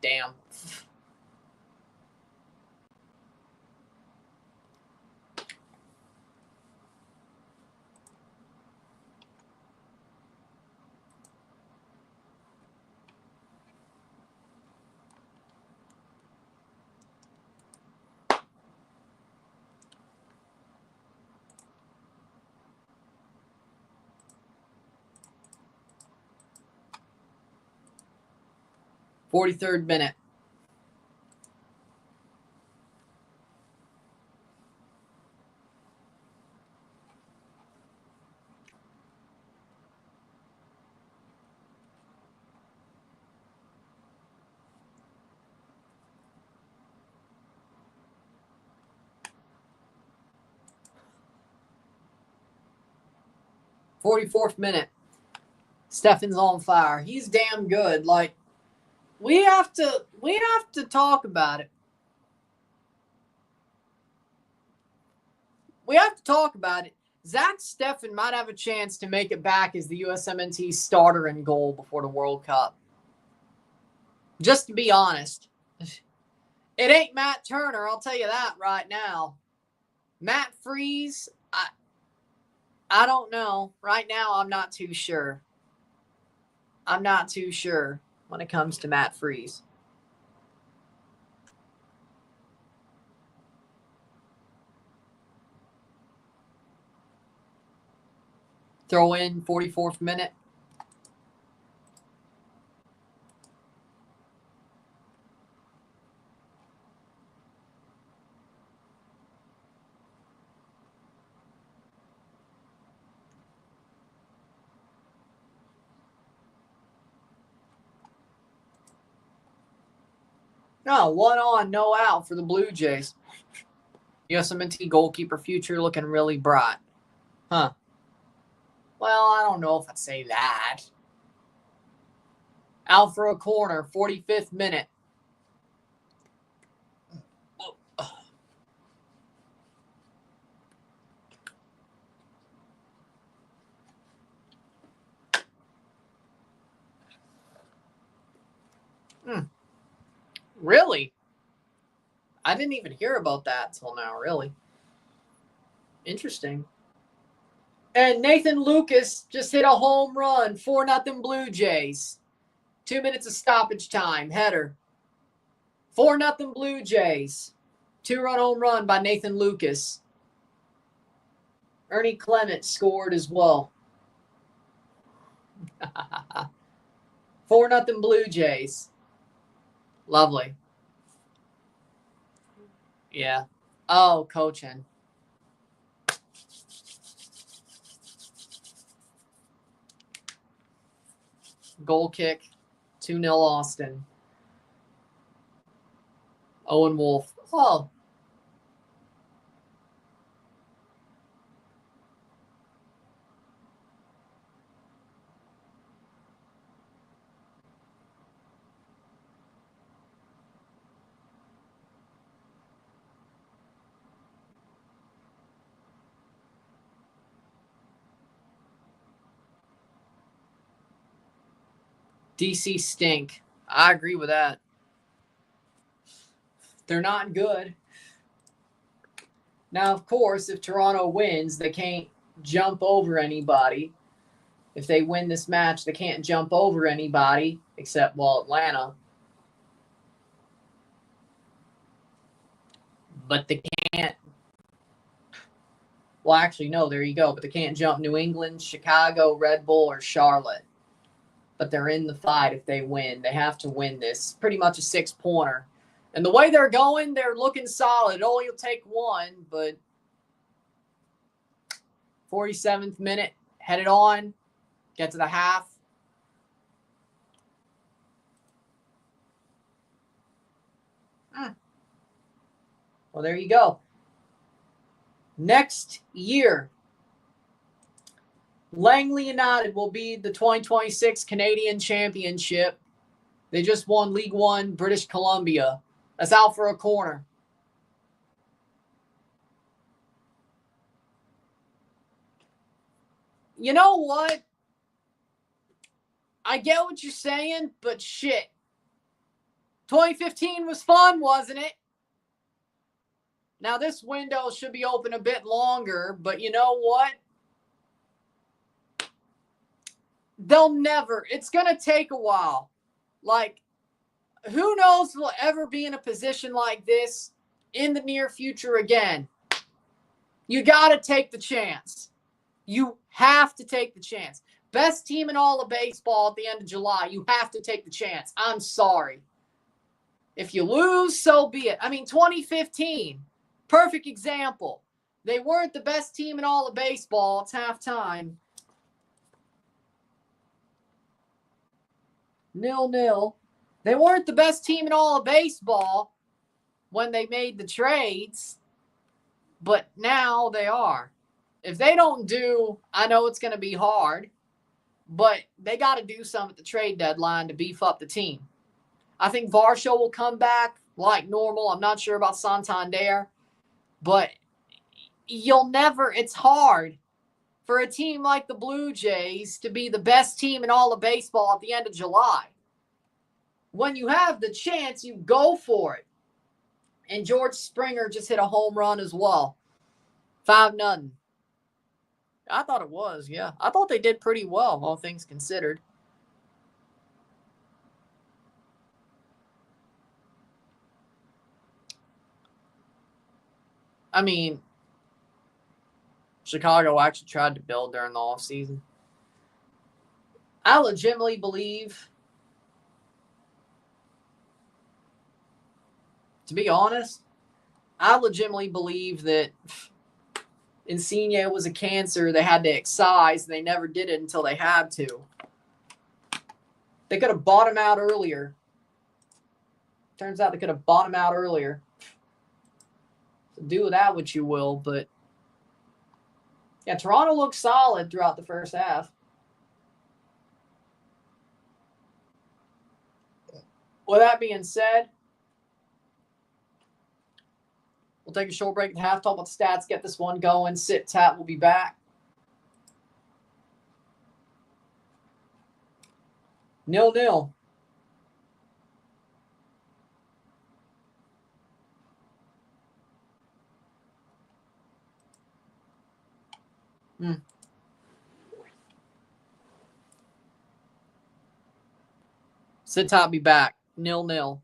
Damn. .43 minute. .44th minute. Steffen's on fire. He's damn good. Like, we have to talk about it. We have to talk about it. Zach Steffen might have a chance to make it back as the USMNT starter in goal before the World Cup. Just to be honest. It ain't Matt Turner, I'll tell you that right now. Matt Freese, I don't know. Right now, I'm not too sure. I'm not too sure when it comes to Matt Freese. Throw in 44th minute. No, 1 on, no out for the Blue Jays. Yosemite goalkeeper future looking really bright. Huh. Well, I don't know if I'd say that. Out for a corner, 45th minute. Really? I didn't even hear about that till now, really. Interesting. And Nathan Lucas just hit a home run, 4-0 Blue Jays. 2 minutes of stoppage time, header. 4-0 Blue Jays. 2-run home run by Nathan Lucas. Ernie Clement scored as well. 4-0 Blue Jays. Lovely. Yeah. Oh, coaching. Goal kick. 2-0 Austin. Owen Wolff. Oh. DC stink. I agree with that. They're not good. Now, of course, if Toronto wins, they can't jump over anybody. If they win this match, they can't jump over anybody except, well, Atlanta. But they can't. Well, actually, no, there you go. But they can't jump New England, Chicago, Red Bull, or Charlotte. But they're in the fight if they win. They have to win this. Pretty much a 6-pointer. And the way they're going, they're looking solid. It only will take one, but 47th minute, headed on, get to the half. Well, there you go. Next year, Langley United will be the 2026 Canadian Championship. They just won League One, British Columbia. That's out for a corner. You know what? I get what you're saying, but shit. 2015 was fun, wasn't it? Now, this window should be open a bit longer, but you know what? They'll never. It's going to take a while. Like, who knows if we'll ever be in a position like this in the near future again. You got to take the chance. You have to take the chance. Best team in all of baseball at the end of July. You have to take the chance. I'm sorry. If you lose, so be it. I mean, 2015, perfect example. They weren't the best team in all of baseball. It's halftime. 0-0. They weren't the best team in all of baseball when they made the trades, but now they are. If they don't do, I know it's going to be hard, but they got to do something at the trade deadline to beef up the team. I think Varsho will come back like normal. I'm not sure about Santander, but you'll never, it's hard for a team like the Blue Jays to be the best team in all of baseball at the end of July. When you have the chance, you go for it. And George Springer just hit a home run as well. 5-0. I thought it was, yeah. I thought they did pretty well, all things considered. I mean, Chicago actually tried to build during the offseason. I legitimately believe, to be honest, I legitimately believe that Insigne was a cancer they had to excise, and they never did it until they had to. They could have bought him out earlier. Turns out they could have bought him out earlier. So do with that what you will, but yeah, Toronto looked solid throughout the first half. With that being said, we'll take a short break at half, talk about the stats, get this one going. Sit, tap, we'll be back. 0-0. Sit, tap, be back. 0-0.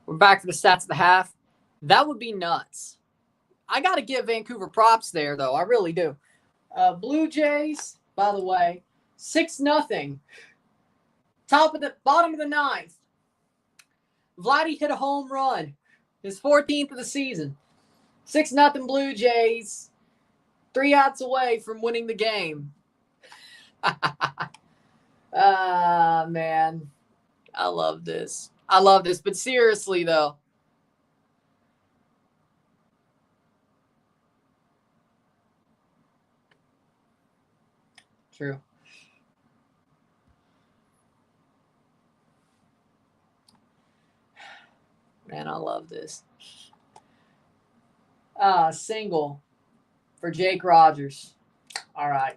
We're back for the stats of the half. That would be nuts. I got to give Vancouver props there, though. I really do. Blue Jays, by the way, 6-0. Bottom of the ninth. Vladdy hit a home run. His 14th of the season. 6-0 Blue Jays. 3 outs away from winning the game. Man. I love this. But seriously, though. True. Man, I love this. Single for Jake Rogers. All right.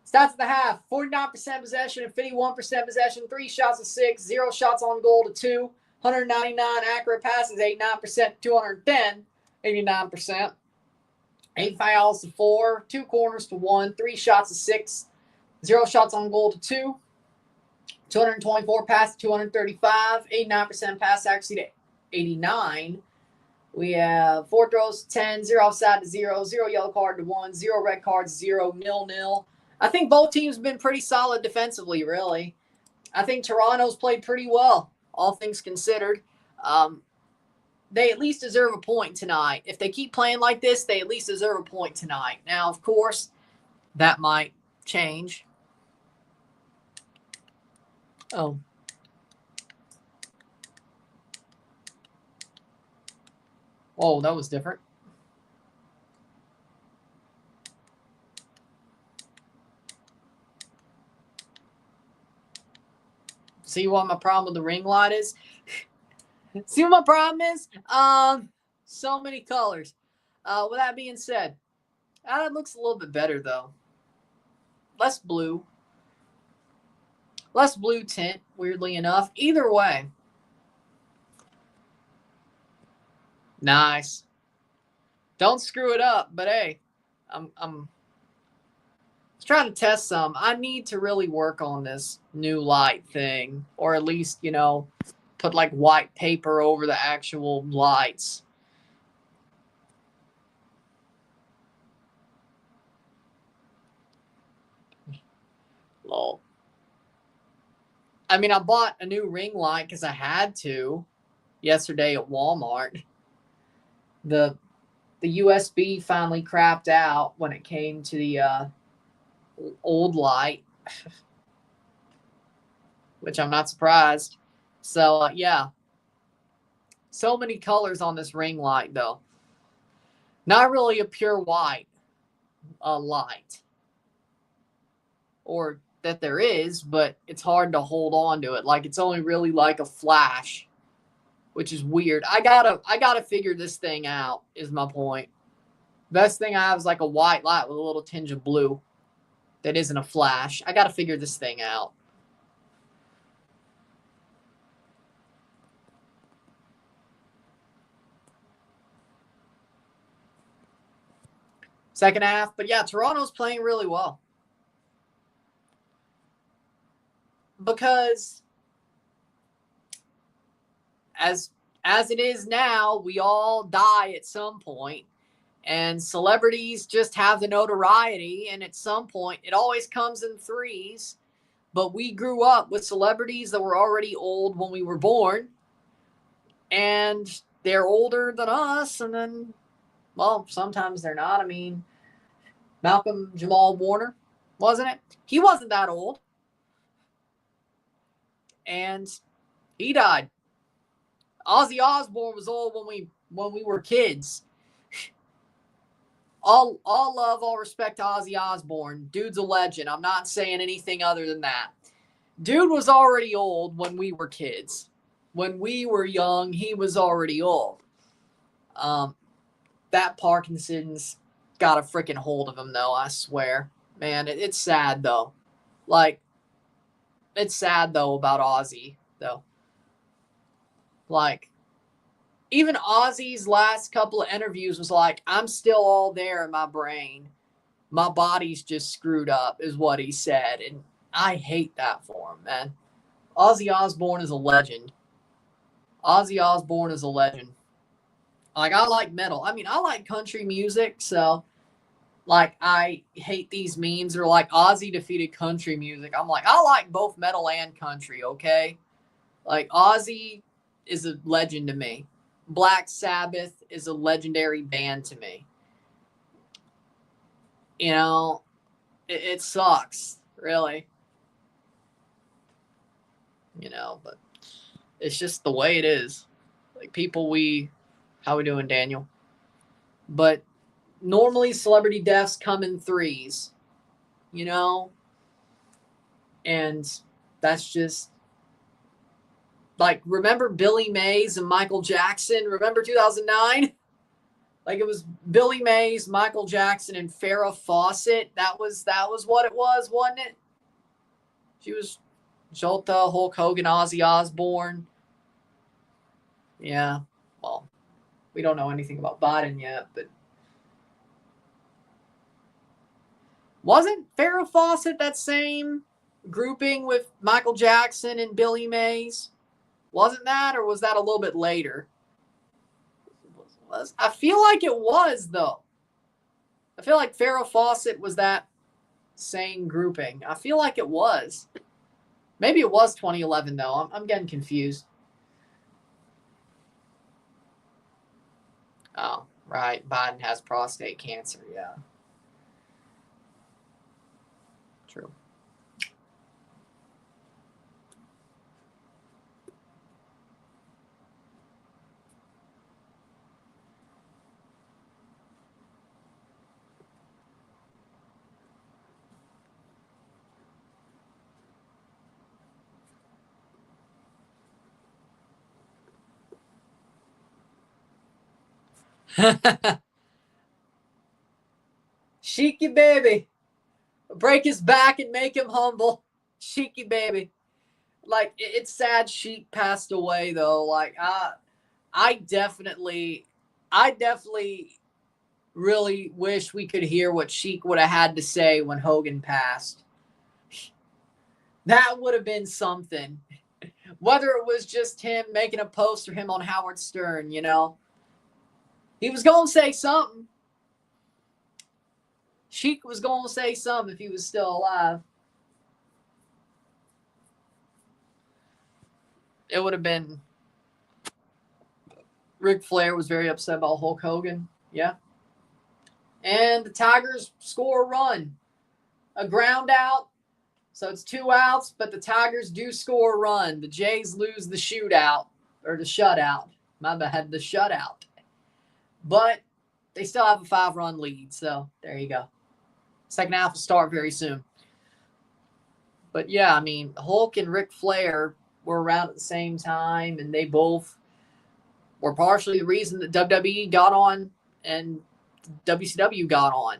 Stats at the half, 49% possession and 51% possession, 3 shots to 6, 0 shots on goal to 2, 199 accurate passes, 89%, 210, 89%. 8 fouls to 4, 2 corners to 1, 3 shots to 6, 0 shots on goal to 2, 224 passes, 235, 89% pass accuracy to 89. We have 4 throws to 10, 0 offside to 0, 0 yellow card to 1, 0 red cards, 0, 0-0. I think both teams have been pretty solid defensively, really. I think Toronto's played pretty well, all things considered. They at least deserve a point tonight. If they keep playing like this, they at least deserve a point tonight. Now, of course, that might change. Oh. Oh, that was different. See what my problem with the ring light is? See what my problem is? So many colors. With that being said, that looks a little bit better, though. Less blue. Less blue tint, weirdly enough. Either way. Nice. Don't screw it up, but hey, I'm trying to test some. I need to really work on this new light thing, or at least, put like white paper over the actual lights. Lol. I mean, I bought a new ring light because I had to yesterday at Walmart. The USB finally crapped out when it came to the old light, which I'm not surprised. So, yeah. So many colors on this ring light, though. Not really a pure white light. Or that there is, but it's hard to hold on to it. Like, it's only really like a flash, which is weird. I gotta figure this thing out, is my point. Best thing I have is like a white light with a little tinge of blue that isn't a flash. I gotta figure this thing out. Second half, but yeah, Toronto's playing really well. Because as it is now, we all die at some point, and celebrities just have the notoriety, and at some point, it always comes in threes. But we grew up with celebrities that were already old when we were born, and they're older than us, and then, well, sometimes they're not. I mean, Malcolm Jamal Warner, wasn't it? He wasn't that old. And he died. Ozzy Osbourne was old when we were kids. All love, all respect to Ozzy Osbourne. Dude's a legend. I'm not saying anything other than that. Dude was already old when we were kids. When we were young, he was already old. That Parkinson's got a freaking hold of him, though, I swear. Man, it's sad, though. Like, it's sad, though, about Ozzy, though. Like, even Ozzy's last couple of interviews was like, I'm still all there in my brain. My body's just screwed up, is what he said. And I hate that for him, man. Ozzy Osbourne is a legend. Ozzy Osbourne is a legend. Like, I like metal. I mean, I like country music, so, like, I hate these memes. They're like, Ozzy defeated country music. I'm like, I like both metal and country, okay? Like, Ozzy is a legend to me. Black Sabbath is a legendary band to me. It sucks, really. But it's just the way it is. Like, how we doing, Daniel? But normally celebrity deaths come in threes, and that's just Like, remember Billy Mays and Michael Jackson? Remember 2009? Like, it was Billy Mays, Michael Jackson, and Farrah Fawcett. That was what it was, wasn't it? She was Jolta, Hulk Hogan, Ozzy Osbourne. Yeah, well, we don't know anything about Biden yet, but wasn't Farrah Fawcett that same grouping with Michael Jackson and Billy Mays? Wasn't that, or was that a little bit later? I feel like it was, though. I feel like Farrah Fawcett was that same grouping. I feel like it was. Maybe it was 2011, though. I'm getting confused. Oh, right. Biden has prostate cancer. Yeah. True. Cheeky baby. Break his back and make him humble. Cheeky baby. Like, it's sad Sheik passed away, though. Like, I definitely really wish we could hear what Sheik would have had to say when Hogan passed. That would have been something. Whether it was just him making a post or him on Howard Stern, you know. He was going to say something. Sheik was going to say something if he was still alive. It would have been. Ric Flair was very upset about Hulk Hogan. Yeah. And the Tigers score a run. A ground out. So it's 2 outs, but the Tigers do score a run. The Jays lose the shootout, or the shutout. My bad, the shutout. But they still have a 5-run lead, so there you go. Second half will start very soon. But yeah, I mean, Hulk and Ric Flair were around at the same time, and they both were partially the reason that WWE got on and WCW got on.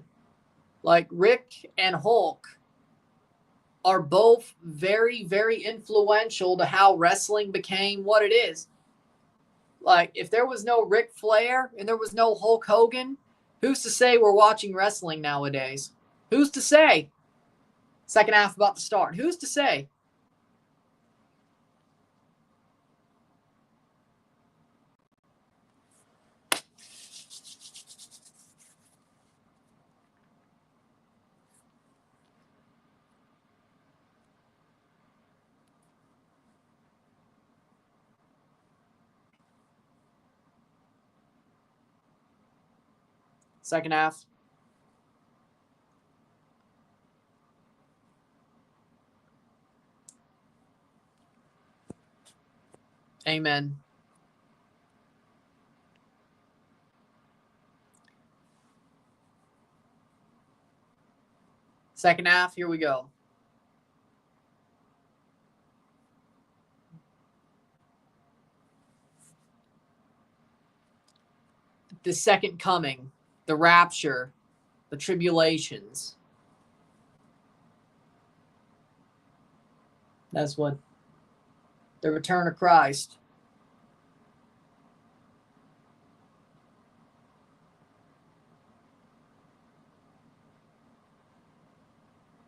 Like, Rick and Hulk are both very, very influential to how wrestling became what it is. Like, if there was no Ric Flair and there was no Hulk Hogan, who's to say we're watching wrestling nowadays? Who's to say? Second half about to start. Who's to say? Second half. Amen. Second half, here we go. The second coming, the rapture, the tribulations. That's what the return of Christ.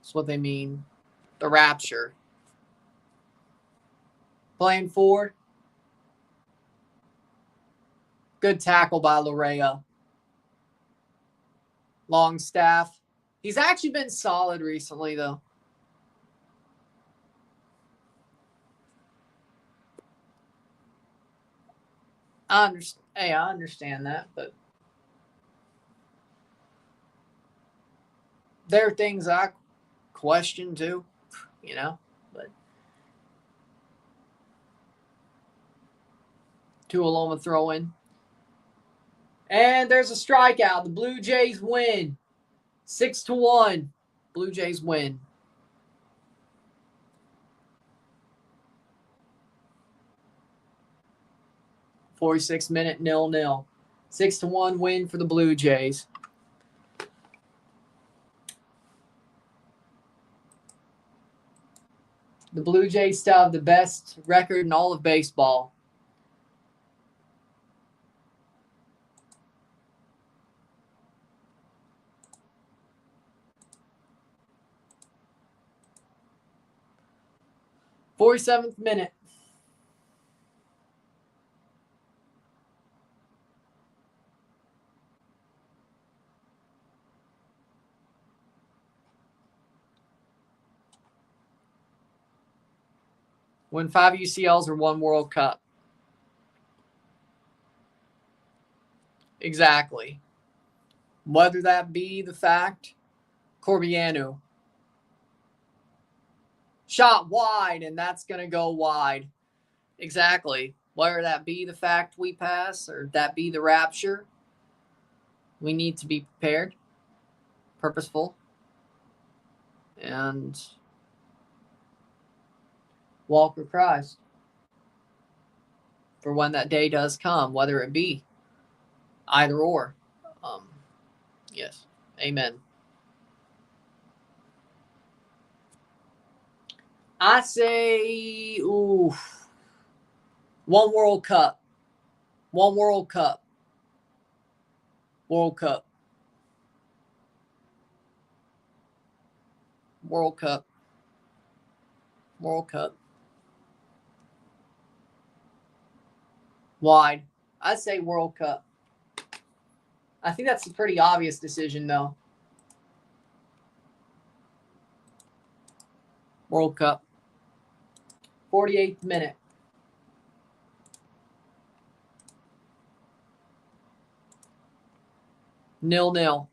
That's what they mean. The rapture. Playing forward. Good tackle by Larea. Longstaff. He's actually been solid recently, though. I understand that, but there are things I question too, you know. But Tuoloma throw in. And there's a strikeout. The Blue Jays win. 6-1. Blue Jays win. 46th minute, 0-0. 6-1 win for the Blue Jays. The Blue Jays still have the best record in all of baseball. "47th minute. Win 5 UCLs or 1 World Cup. Exactly. Whether that be the fact, Corbianu. Shot wide, and that's going to go wide. Exactly. Whether that be the fact we pass or that be the rapture, we need to be prepared, purposeful, and walk with Christ for when that day does come, whether it be either or. Yes. Amen. I say, 1 World Cup. 1 World Cup. World Cup. World Cup. World Cup. Wide. I say World Cup. I think that's a pretty obvious decision, though. World Cup. 48th minute. Nil-nil.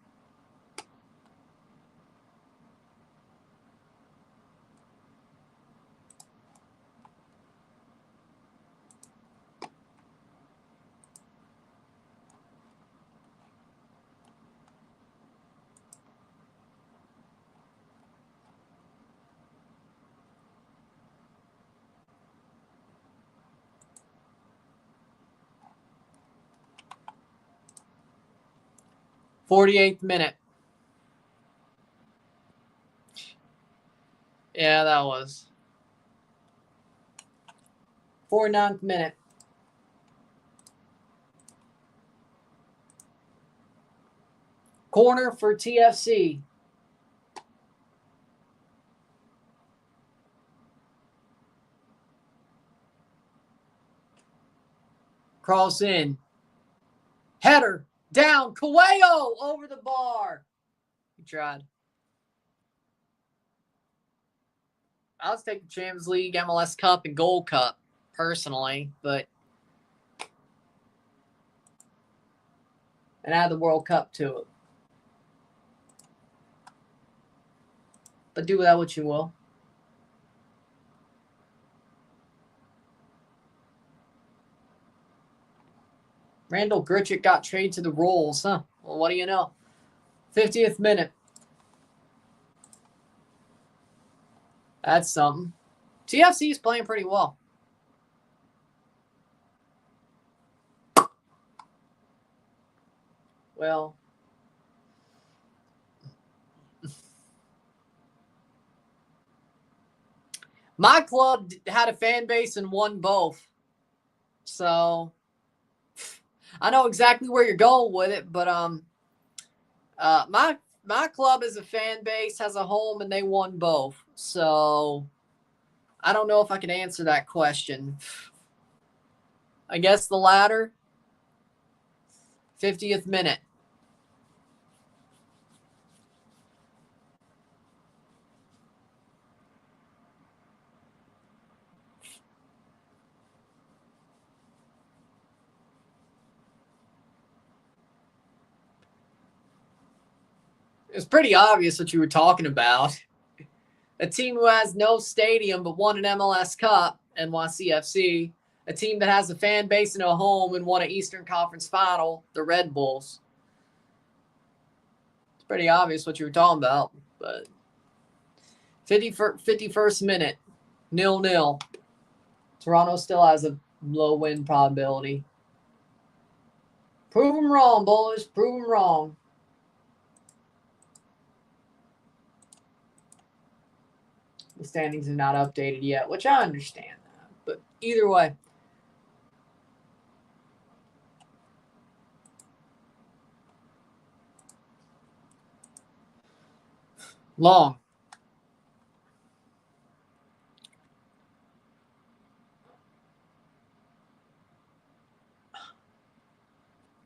"48th minute. Yeah, that was. 49th minute. Corner for TFC. Cross in. Header. Down. Coelho over the bar. He tried. I was taking Champions League, MLS Cup, and Gold Cup, personally, but and add the World Cup to it. But do with that what you will. Randall Grichuk got traded to the Royals, huh? Well, what do you know? 50th minute. That's something. TFC is playing pretty well. Well, my club had a fan base and won both. So I know exactly where you're going with it, but my club is a fan base, has a home, and they won both. So I don't know if I can answer that question. I guess the latter. 50th minute. It's pretty obvious what you were talking about. A team who has no stadium but won an MLS Cup, NYCFC. A team that has a fan base and a home and won an Eastern Conference Final, the Red Bulls. It's pretty obvious what you were talking about. But 51st minute, 0-0. Toronto still has a low win probability. Prove them wrong, boys. Prove them wrong. The standings are not updated yet, which I understand that. But either way. Long.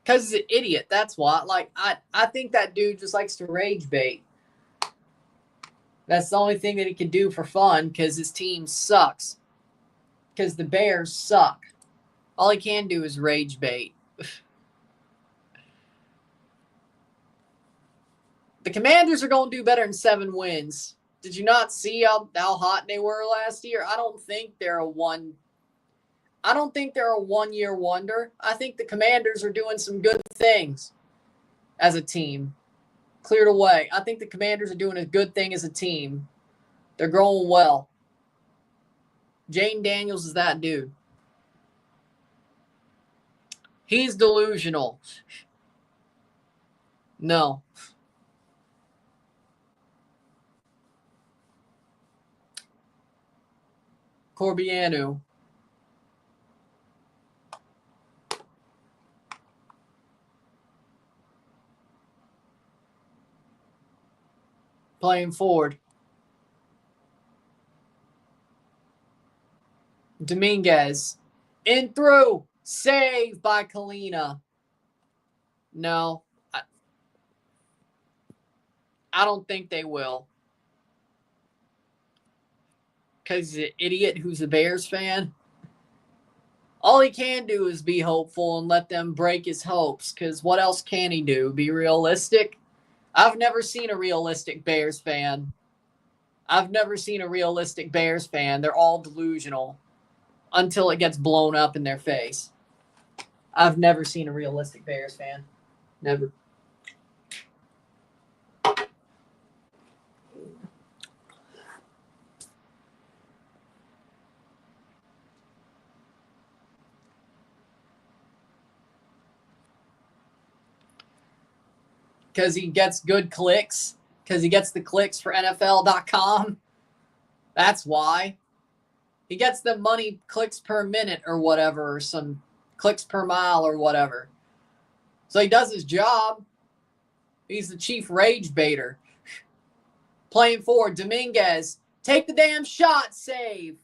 Because he's an idiot. That's why. Like, I think that dude just likes to rage bait. That's the only thing that he can do for fun because his team sucks. Because the Bears suck. All he can do is rage bait. The Commanders are going to do better than 7 wins. Did you not see how hot they were last year? I don't think they're a one-year wonder. I think the Commanders are doing some good things as a team. Cleared away. I think the Commanders are doing a good thing as a team. They're growing well. Jane Daniels is that dude. He's delusional. No. Corbianu. Playing forward. Dominguez. In through. Save by Kalina. No. I don't think they will. Because he's an idiot who's a Bears fan. All he can do is be hopeful and let them break his hopes. Because what else can he do? Be realistic? I've never seen a realistic Bears fan. They're all delusional until it gets blown up in their face. I've never seen a realistic Bears fan. Never. Because he gets good clicks. Because he gets the clicks for NFL.com. That's why. He gets the money clicks per minute or whatever, or some clicks per mile or whatever. So he does his job. He's the chief rage baiter. Playing forward, Dominguez. Take the damn shot, save.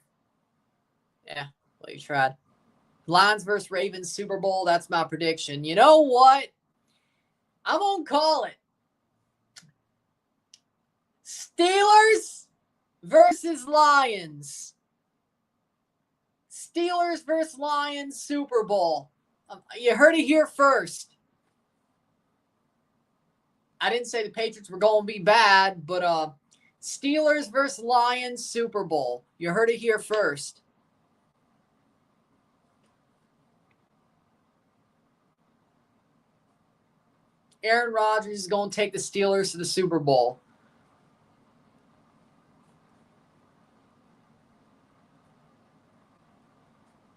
Yeah, well, you tried. Lions versus Ravens Super Bowl, that's my prediction. You know what? I'm going to call it. Steelers versus Lions. Steelers versus Lions Super Bowl. You heard it here first. I didn't say the Patriots were going to be bad, but Steelers versus Lions Super Bowl. You heard it here first. Aaron Rodgers is going to take the Steelers to the Super Bowl.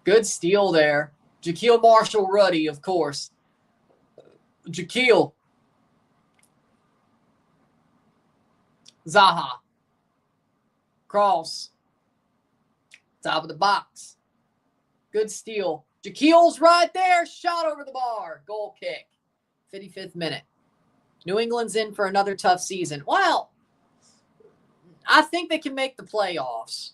Good steal there. Jaquil Marshall-Ruddy, of course. Jaquil. Zaha. Cross. Top of the box. Good steal. Jaquil's right there. Shot over the bar. Goal kick. 55th minute. New England's in for another tough season. Well, I think they can make the playoffs.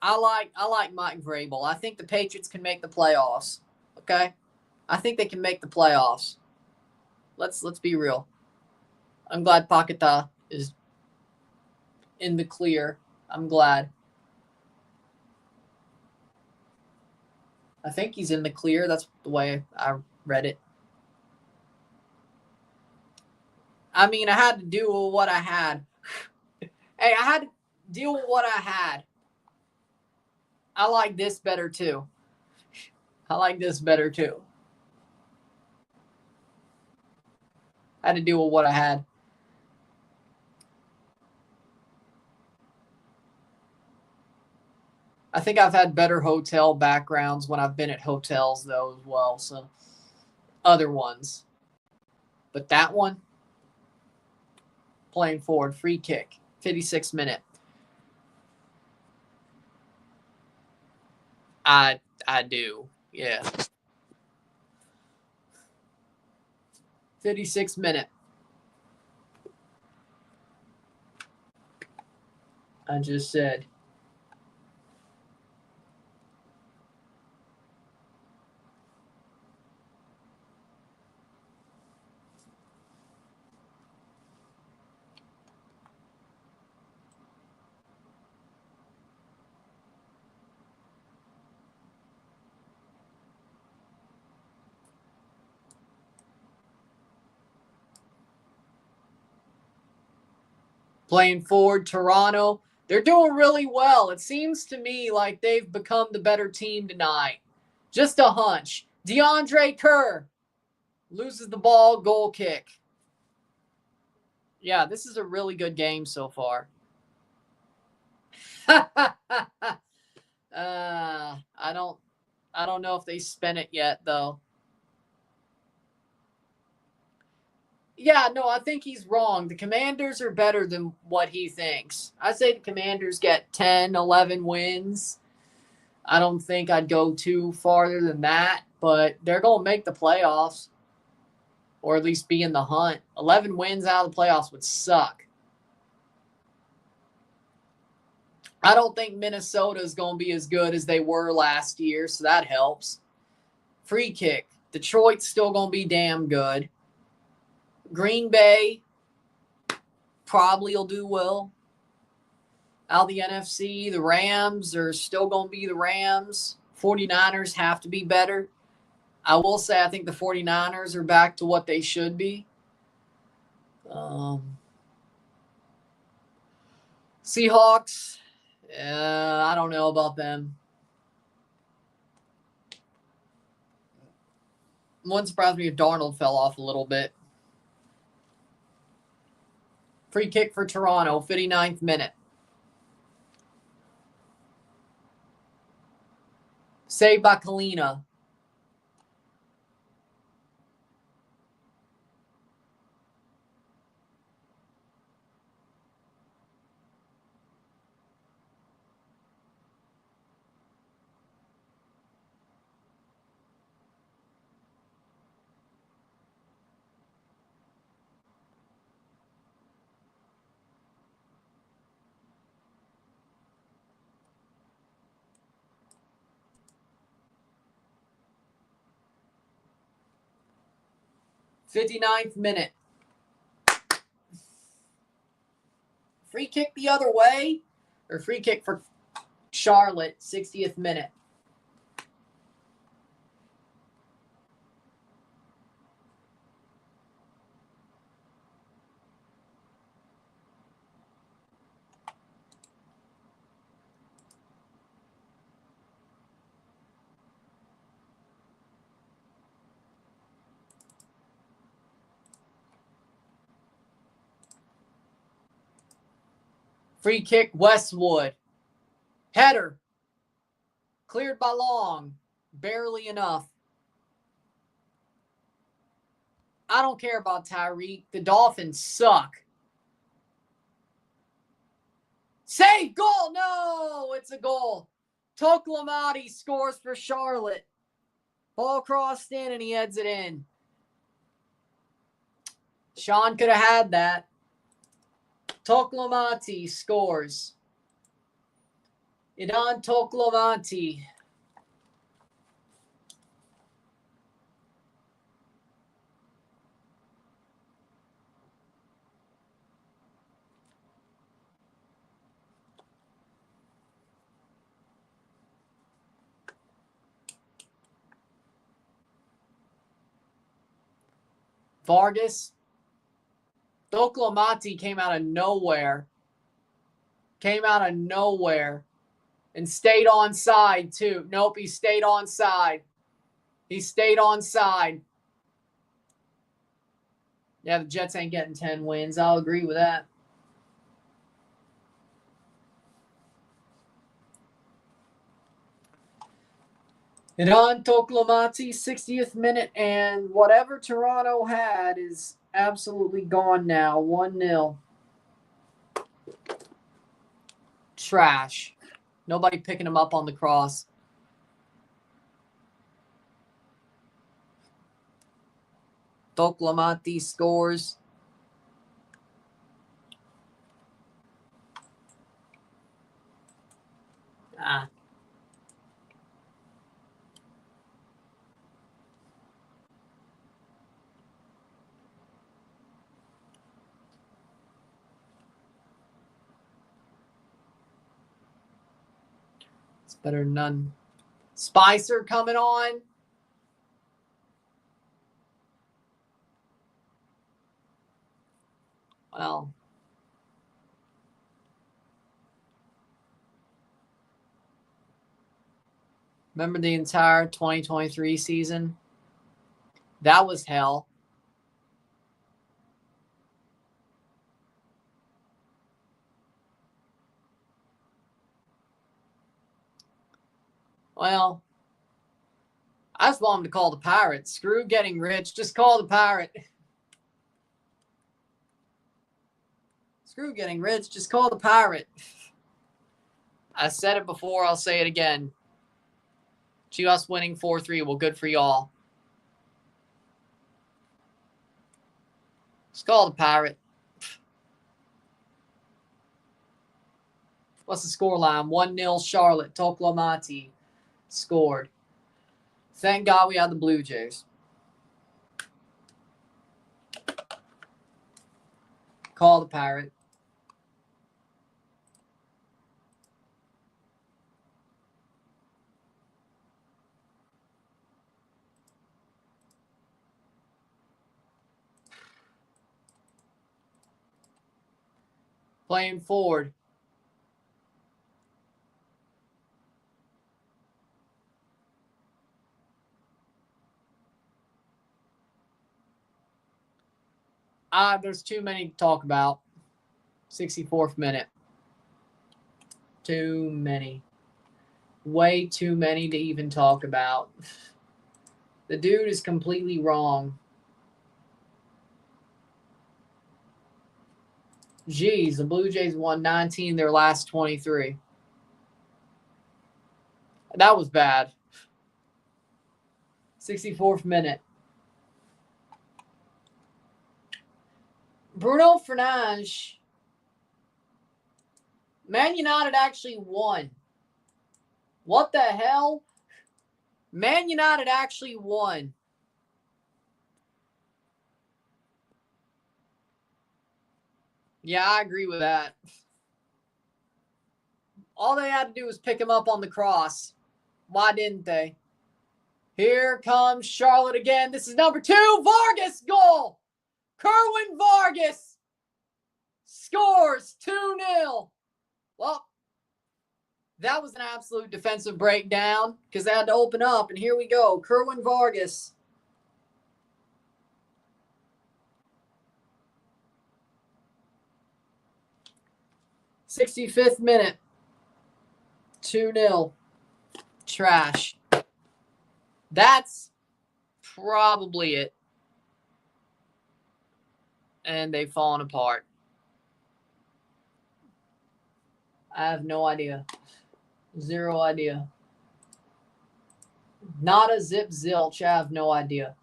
I like Mike Vrabel. I think the Patriots can make the playoffs. Okay? I think they can make the playoffs. Let's be real. I'm glad Paketa is in the clear. I'm glad. I think he's in the clear. That's the way I read it. I mean, I had to deal with what I had. Hey, I had to deal with what I had. I like this better, too. I had to deal with what I had. I think I've had better hotel backgrounds when I've been at hotels, though, as well. So, other ones. But that one, playing forward, free kick, 56th minute. I do, yeah. 56th minute. I just said. Playing forward, Toronto. They're doing really well. It seems to me like they've become the better team tonight. Just a hunch. DeAndre Kerr loses the ball, goal kick. Yeah, this is a really good game so far. I don't know if they spent it yet though. Yeah, no, I think he's wrong. The Commanders are better than what he thinks. I say the Commanders get 10, 11 wins. I don't think I'd go too farther than that, but they're going to make the playoffs or at least be in the hunt. 11 wins out of the playoffs would suck. I don't think Minnesota is going to be as good as they were last year, so that helps. Free kick. Detroit's still going to be damn good. Green Bay probably will do well. Out of the NFC, the Rams are still going to be the Rams. 49ers have to be better. I will say I think the 49ers are back to what they should be. Seahawks, I don't know about them. Wouldn't surprise me if Darnold fell off a little bit. Free kick for Toronto, 59th minute. Saved by Kalina. '59th minute. Free kick the other way, or free kick for Charlotte, 60th minute. Free kick, Westwood. Header. Cleared by Long. Barely enough. I don't care about Tyreek. The Dolphins suck. Save! Goal! No! It's a goal. Toklamati scores for Charlotte. Ball crossed in and he heads it in. Sean could have had that. Toklamati scores. Idan Toklamati. Vargas. Toklamati came out of nowhere. And stayed on side, too. Nope, he stayed on side. Yeah, the Jets ain't getting 10 wins. I'll agree with that. And on Toklamati, 60th minute, and whatever Toronto had is absolutely gone now. 1-0. Trash. Nobody picking him up on the cross. Toklamati scores. Ah. It's better than none. Spicer coming on. Well, remember the entire 2023 season? That was hell. Well, I just want him to call the Pirates. Screw getting rich. Just call the Pirate. Screw getting rich. Just call the Pirate. I said it before. I'll say it again. Chivas winning 4-3. Well, good for y'all. Just call the Pirate. What's the score line? 1-0 Charlotte. Toklamati scored. Thank God we had the Blue Jays. Call the Pirate. Playing forward. There's too many to talk about. 64th minute. Too many. Way too many to even talk about. The dude is completely wrong. Geez, the Blue Jays won 19 their last 23. That was bad. 64th minute. Bruno Fernandes. Man United actually won. What the hell? Man United actually won. Yeah, I agree with that. All they had to do was pick him up on the cross. Why didn't they? Here comes Charlotte again. This is number 2. Vargas goal. Kerwin Vargas scores 2-0. Well, that was an absolute defensive breakdown because they had to open up. And here we go. Kerwin Vargas. '65th minute. 2-0. Trash. That's probably it. And they've fallen apart. I have no idea. Zero idea. Not a zip zilch. I have no idea.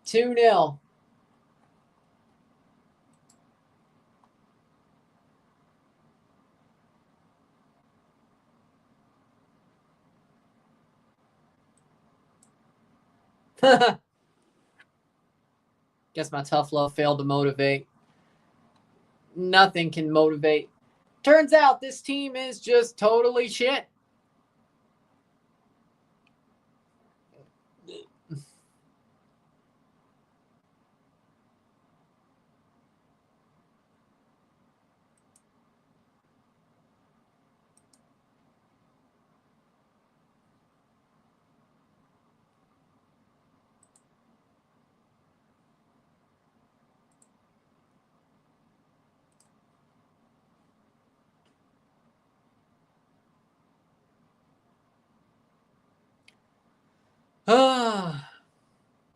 2-0. Guess my tough love failed to motivate. Nothing can motivate. Turns out this team is just totally shit.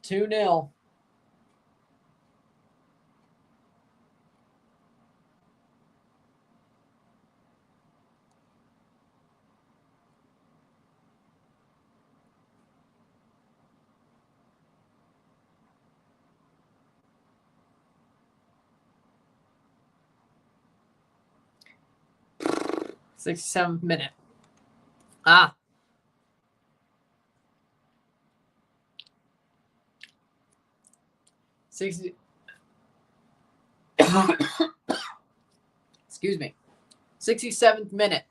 2-0. '67th minute. 60. Excuse me. 67th minute.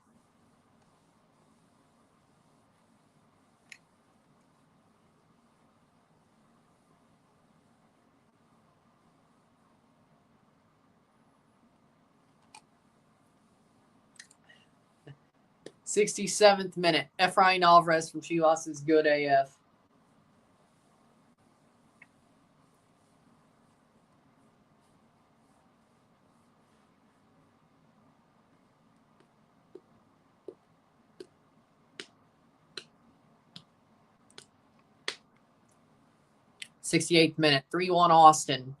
'67th minute. Efrain Alvarez from Chivas is good AF. '68th minute. 3-1 Austin.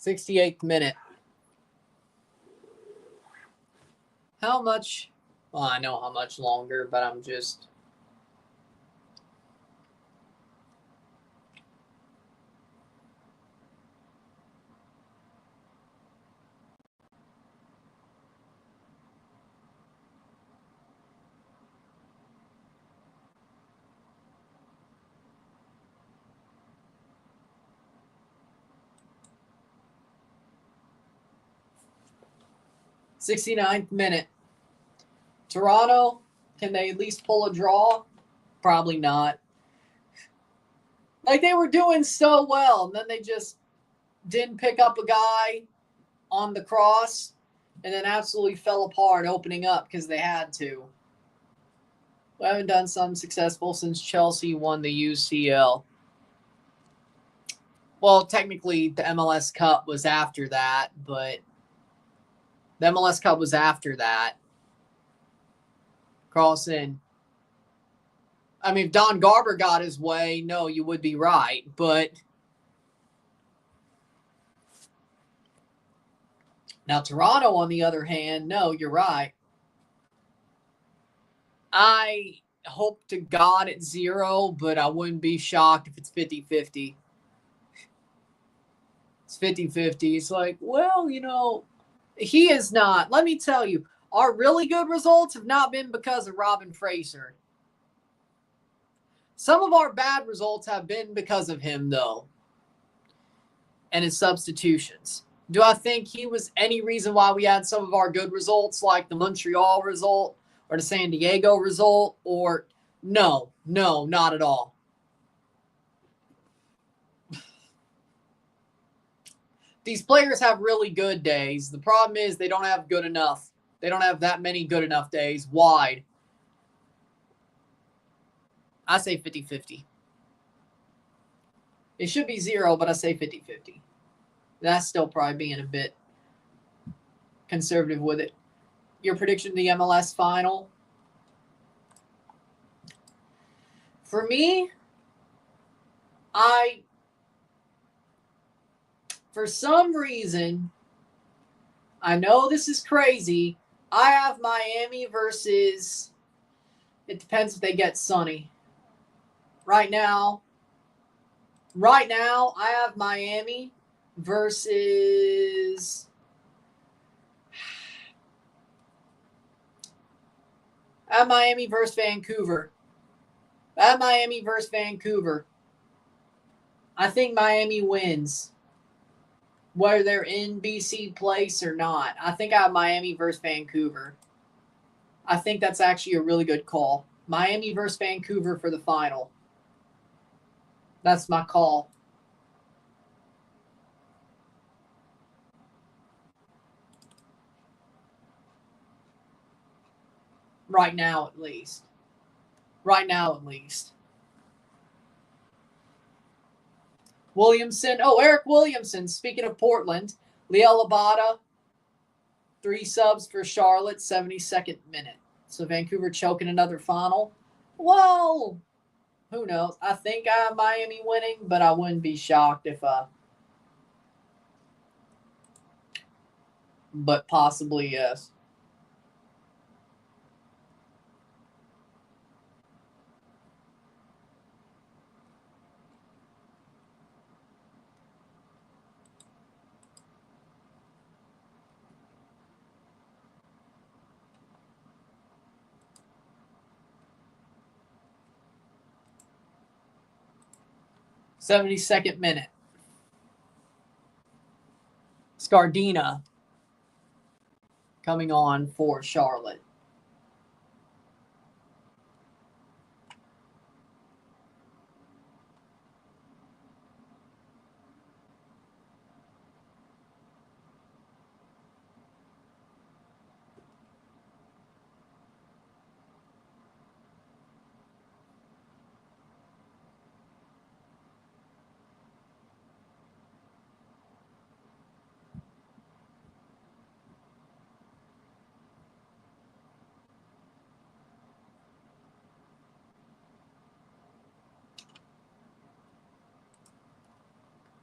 '68th minute. How much? Well, I know how much longer, but I'm just. '69th minute. Toronto, can they at least pull a draw? Probably not. Like, they were doing so well, and then they just didn't pick up a guy on the cross, and then absolutely fell apart opening up because they had to. We haven't done something successful since Chelsea won the UCL. Well, technically, the MLS Cup was after that, but the MLS Cup was after that. Carlson. I mean, if Don Garber got his way, no, you would be right. But now Toronto, on the other hand, no, you're right. I hope to God it's 0, but I wouldn't be shocked if it's 50-50. It's 50-50. It's like, well, he is not. Let me tell you, our really good results have not been because of Robin Fraser. Some of our bad results have been because of him, though, and his substitutions. Do I think he was any reason why we had some of our good results, like the Montreal result or the San Diego result? Or no, not at all. These players have really good days. The problem is they don't have good enough. They don't have that many good enough days wide. I say 50-50. It should be 0, but I say 50-50. That's still probably being a bit conservative with it. Your prediction of the MLS final? For me, for some reason, I know this is crazy, I have Miami versus, it depends if they get sunny. Right now, I have Miami versus, I have Miami versus Vancouver. I think Miami wins, whether they're in BC Place or not. I think I have Miami versus Vancouver. I think that's actually a really good call. Miami versus Vancouver for the final. That's my call. Right now, at least. Right now, at least. Williamson. Oh, Eric Williamson. Speaking of Portland, Liel Labada, 3 subs for Charlotte, 72nd minute. So Vancouver choking another final. Well, who knows? I think I have Miami winning, but I wouldn't be shocked if but possibly yes. '72nd minute. Scardina coming on for Charlotte.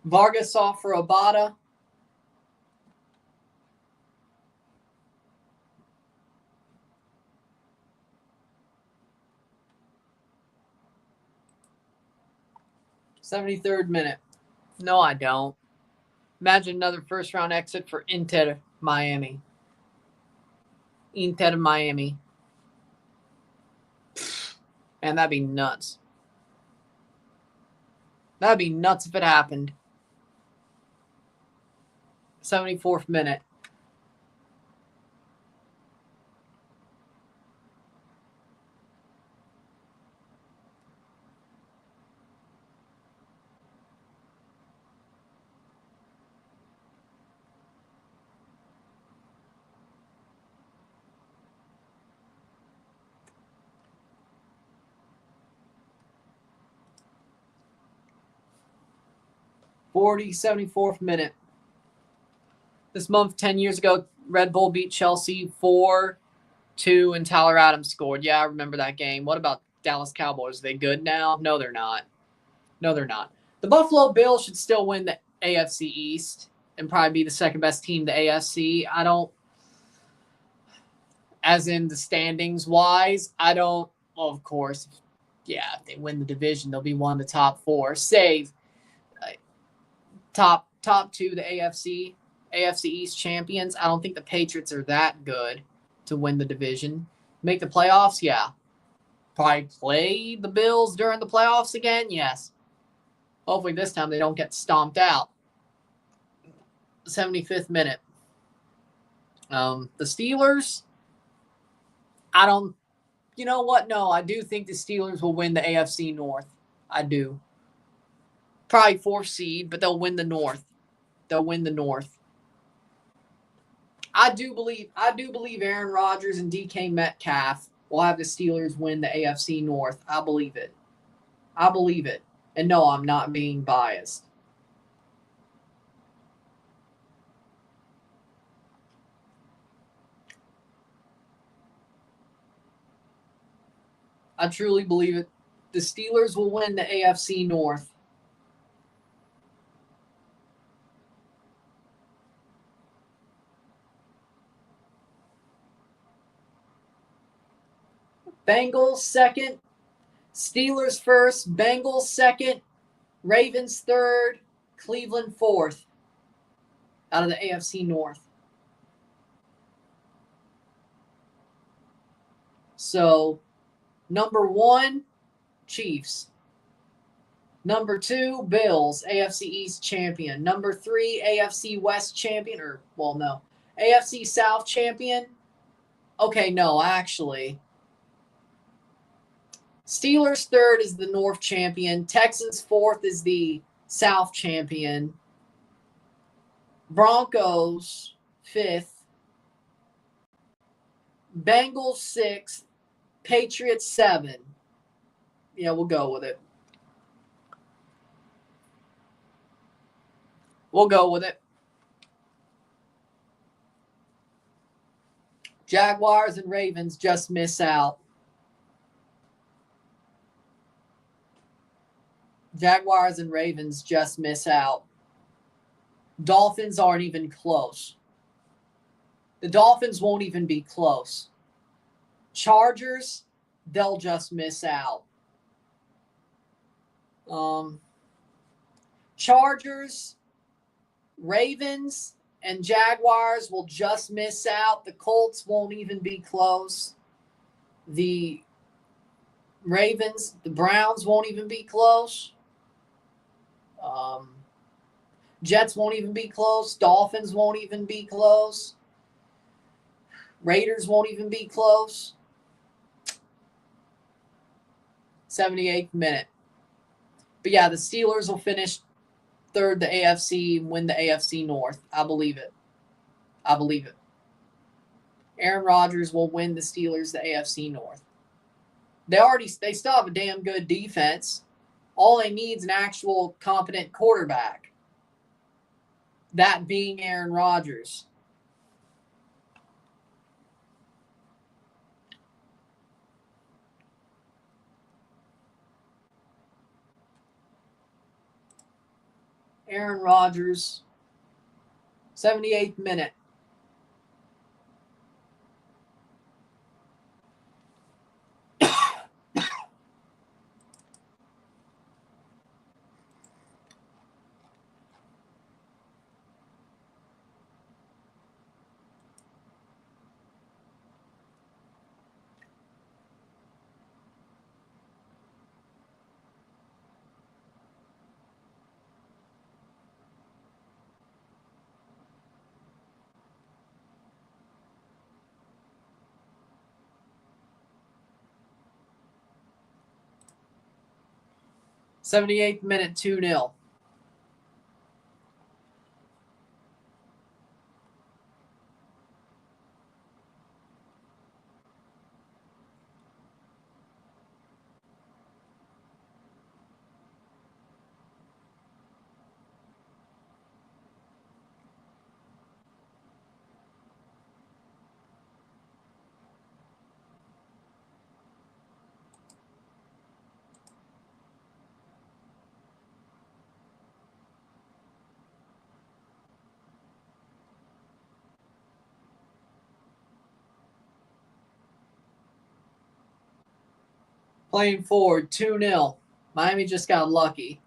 Vargas off for Abada. '73rd minute. No, I don't. Imagine another first round exit for Inter Miami. Inter Miami. Man, that'd be nuts. That'd be nuts if it happened. 74th minute. '40, 74th minute. This month, 10 years ago, Red Bull beat Chelsea 4-2 and Tyler Adams scored. Yeah, I remember that game. What about Dallas Cowboys? Are they good now? No, they're not. No, they're not. The Buffalo Bills should still win the AFC East and probably be the second best team in the AFC. I don't, as in the standings wise, I don't, well, of course, yeah, if they win the division, they'll be one of the top 4. Save top 2, the AFC East champions. I don't think the Patriots are that good to win the division. Make the playoffs, yeah. Probably play the Bills during the playoffs again, yes. Hopefully this time they don't get stomped out. 75th minute. The Steelers, I don't, you know what? No, I do think the Steelers will win the AFC North. I do. Probably 4th seed, but they'll win the North. They'll win the North. I do believe Aaron Rodgers and DK Metcalf will have the Steelers win the AFC North. I believe it. I believe it. And no, I'm not being biased. I truly believe it. The Steelers will win the AFC North. Bengals second, Steelers first, Bengals second, Ravens third, Cleveland fourth out of the AFC North. So, number 1, Chiefs. Number 2, Bills, AFC East champion. Number 3, AFC West champion. AFC South champion. Okay, no, actually. Steelers third is the North champion. Texans fourth is the South champion. Broncos fifth. Bengals sixth. Patriots 7. Yeah, we'll go with it. We'll go with it. Jaguars and Ravens just miss out. Jaguars and Ravens just miss out. Dolphins aren't even close. The Dolphins won't even be close. Chargers, they'll just miss out. Chargers, Ravens, and Jaguars will just miss out. The Colts won't even be close. The Ravens, the Browns won't even be close. Jets won't even be close. Dolphins won't even be close. Raiders won't even be close. 78th minute. But yeah, the Steelers will finish third the AFC and win the AFC North. I believe it. I believe it. Aaron Rodgers will win the Steelers the AFC North. They still have a damn good defense. All they need is an actual competent quarterback. That being Aaron Rodgers. Aaron Rodgers, 78th minute. '78th minute, 2-0. Playing forward, 2-0. Miami just got lucky.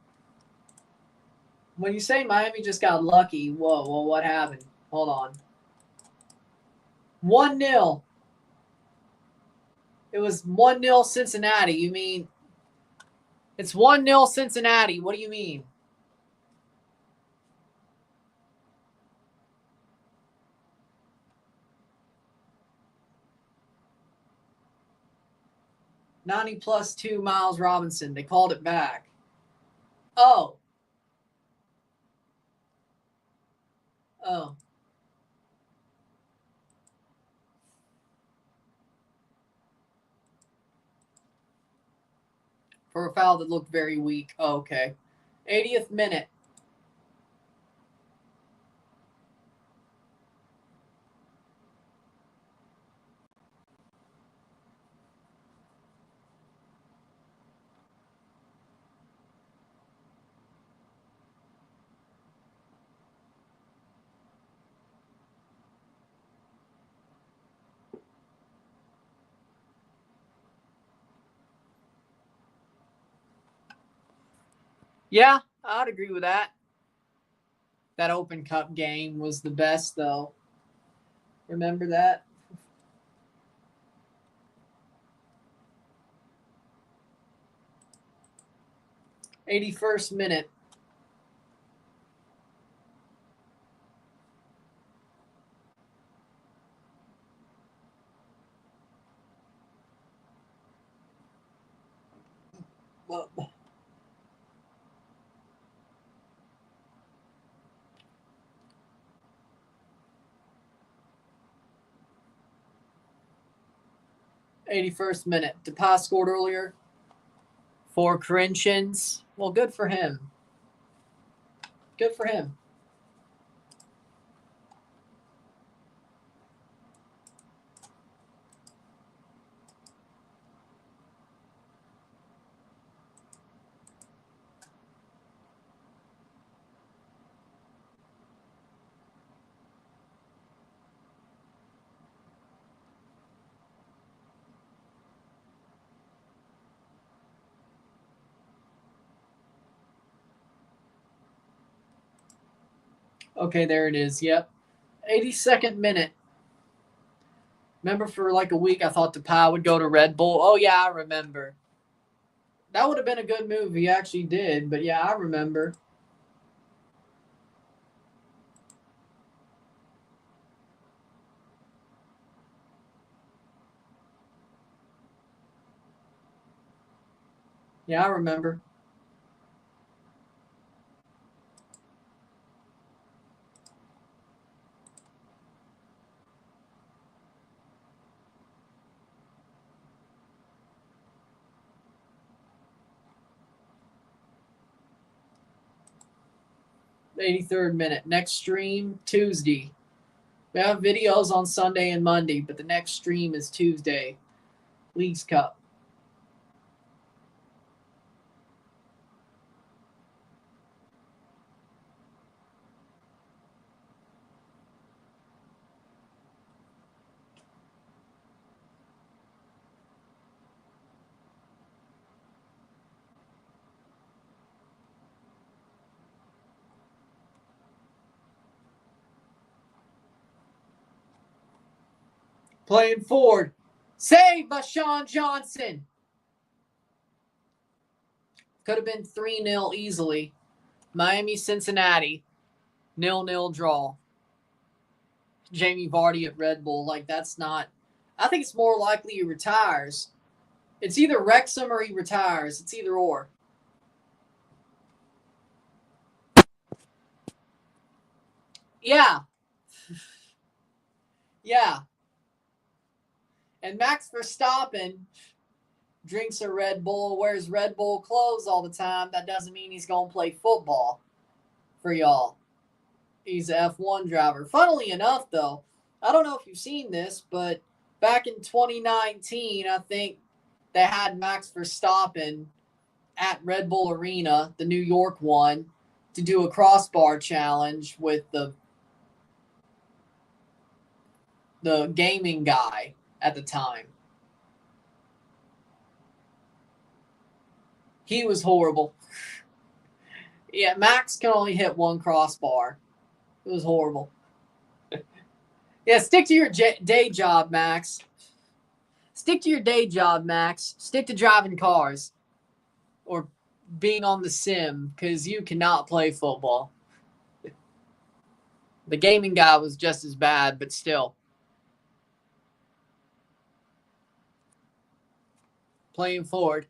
When you say Miami just got lucky, whoa, what happened? Hold on. 1-0. It was 1-0 Cincinnati. You mean it's 1-0 Cincinnati. What do you mean? Nini +2 Miles Robinson. They called it back. Oh. For a foul that looked very weak. Oh, okay. 80th minute. Yeah, I'd agree with that. That Open Cup game was the best, though. Remember that? '81st minute. Well, 81st minute. Depay scored earlier for Corinthians. Well, good for him. Good for him. Okay, there it is. Yep. 82nd minute. Remember for like a week I thought Depay would go to Red Bull. Oh, yeah, I remember. That would have been a good move. He actually did. But, yeah, I remember. Yeah, I remember. The 83rd minute. Next stream, Tuesday. We have videos on Sunday and Monday, but the next stream is Tuesday. Leagues Cup. Playing forward. Saved by Sean Johnson. Could have been 3-0 easily. Miami, Cincinnati. 0-0 draw. Jamie Vardy at Red Bull. Like, that's not... I think it's more likely he retires. It's either Wrexham or he retires. It's either or. Yeah. Yeah. And Max Verstappen drinks a Red Bull, wears Red Bull clothes all the time. That doesn't mean he's going to play football for y'all. He's an F1 driver. Funnily enough, though, I don't know if you've seen this, but back in 2019, I think they had Max Verstappen at Red Bull Arena, the New York one, to do a crossbar challenge with the gaming guy at the time. He was horrible. Yeah, Max can only hit one crossbar. It was horrible. Yeah, stick to your day job, Max. Stick to your day job, Max. Stick to driving cars or being on the sim because you cannot play football. The gaming guy was just as bad, but still. Playing forward.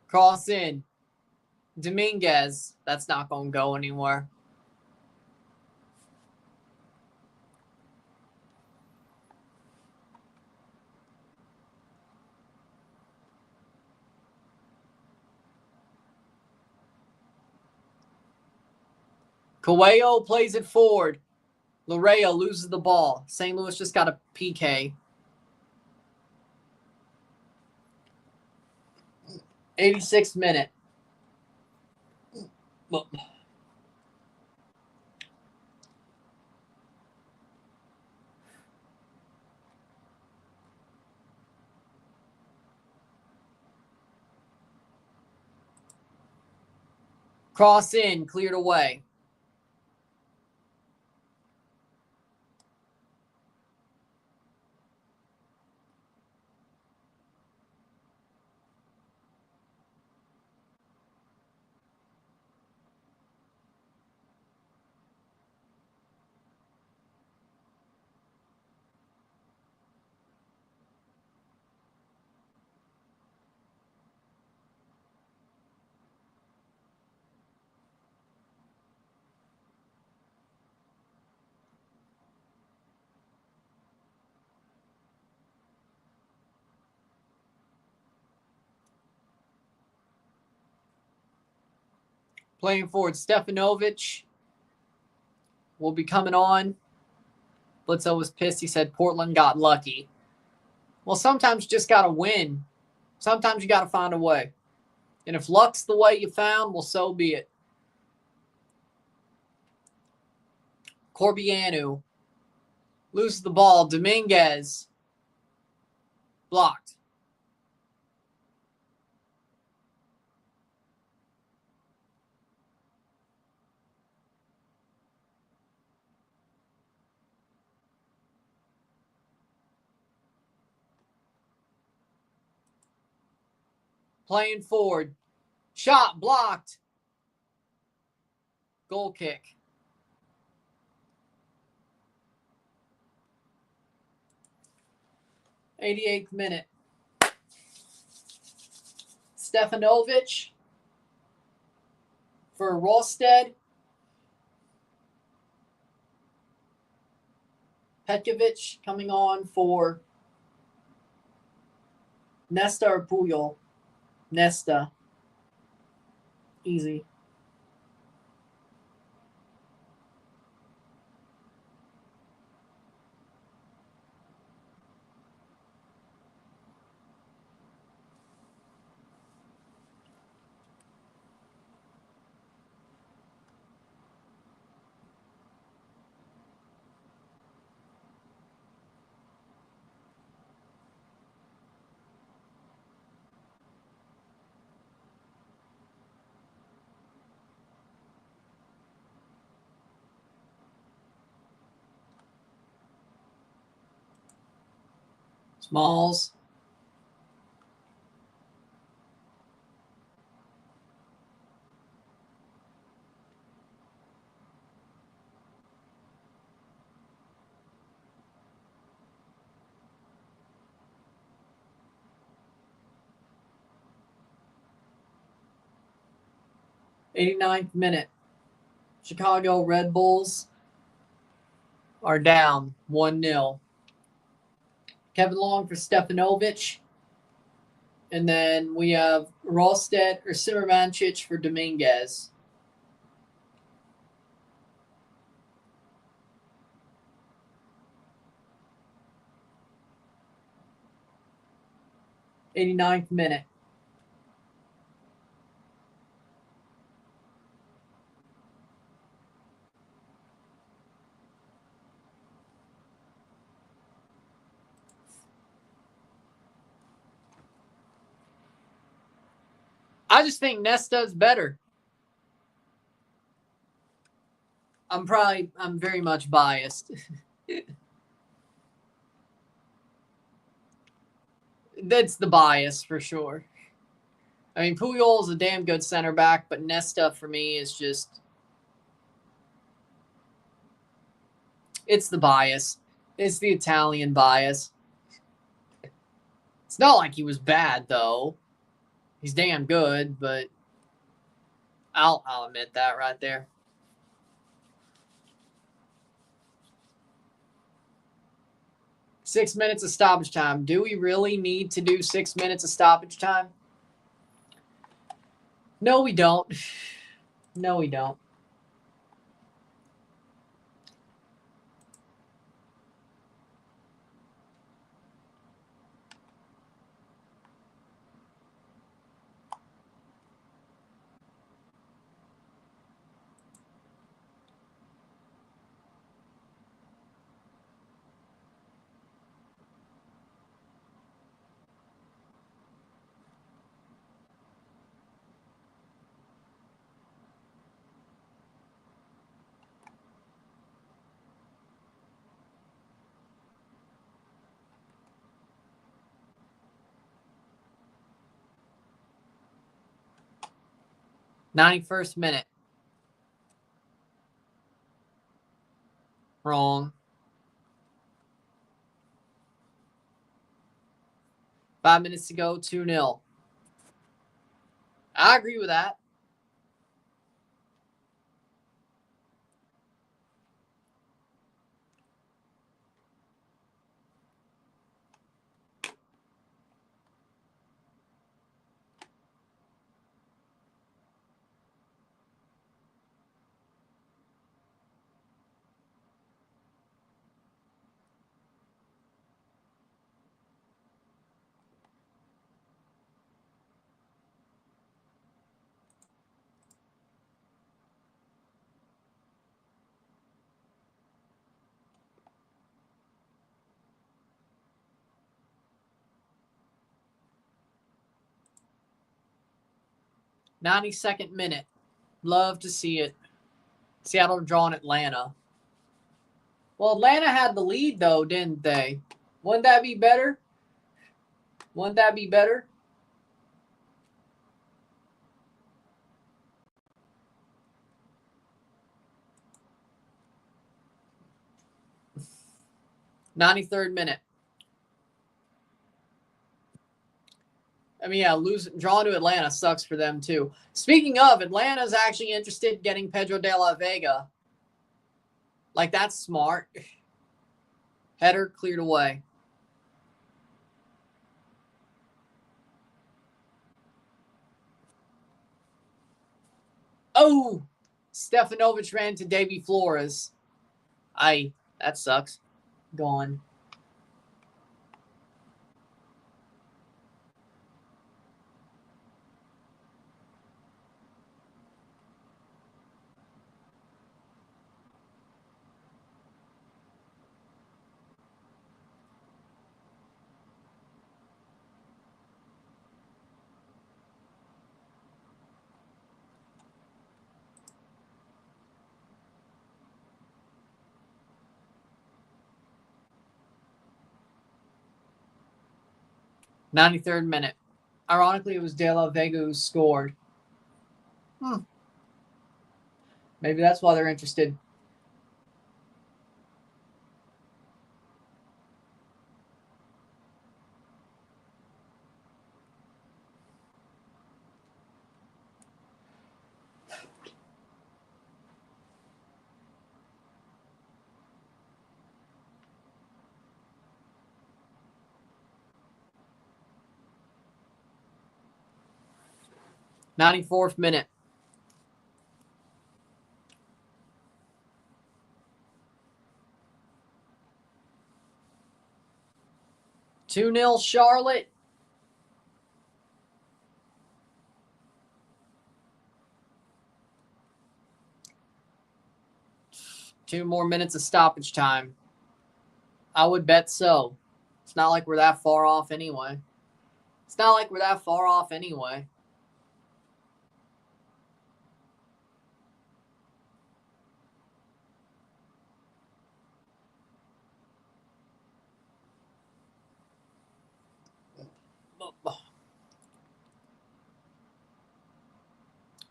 Cross in. Dominguez. That's not going to go anywhere. Coelho plays it forward. Larea loses the ball. St. Louis just got a PK. 86th minute. Cross in, cleared away. Playing forward, Stefanovic will be coming on. Blitzo was pissed. He said Portland got lucky. Well, sometimes you just got to win. Sometimes you got to find a way. And if luck's the way you found, well, so be it. Corbianu loses the ball. Dominguez blocked. Playing forward. Shot blocked. Goal kick. '88th minute. Stefanovic for Rosted. Petkovic coming on for Nesta or Puyol. Nesta. Easy. Smalls. '89th minute. Chicago Red Bulls are down 1-0. Kevin Long for Stefanovic. And then we have Rosted or Simermancic for Dominguez. '89th minute. I just think Nesta's better. I'm very much biased. That's the bias for sure. I mean, Puyol's a damn good center back, but Nesta for me is just, it's the bias. It's the Italian bias. It's not like he was bad though. He's damn good, but I'll admit that right there. Six minutes of stoppage time. Do we really need to do 6 minutes of stoppage time? No, we don't. No, we don't. '91st minute. Wrong. 5 minutes to go, 2-0. I agree with that. 92nd minute. Love to see it. Seattle drawing Atlanta. Well, Atlanta had the lead, though, didn't they? Wouldn't that be better? Wouldn't that be better? "93rd minute. I mean, yeah, drawing to Atlanta sucks for them, too. Speaking of, Atlanta's actually interested in getting Pedro de la Vega. Like, that's smart. Header cleared away. Oh! Stefanovic ran to Davy Flores. That sucks. Gone. "93rd minute. Ironically, it was De La Vega who scored. Maybe that's why they're interested. "94th minute. "2-0 Charlotte. Two more minutes of stoppage time. I would bet so. It's not like we're that far off anyway.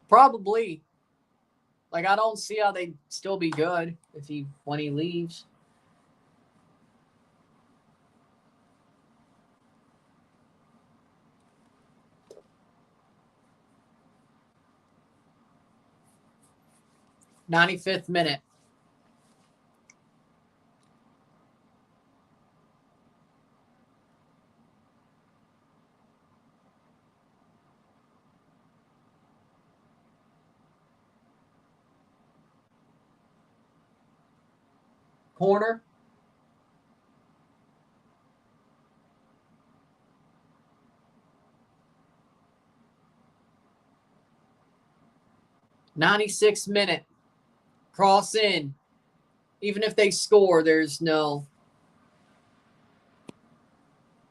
Probably. Like, I don't see how they'd still be good when he leaves. "95th minute. Corner. "96th minute. Cross in. Even if they score, there's no...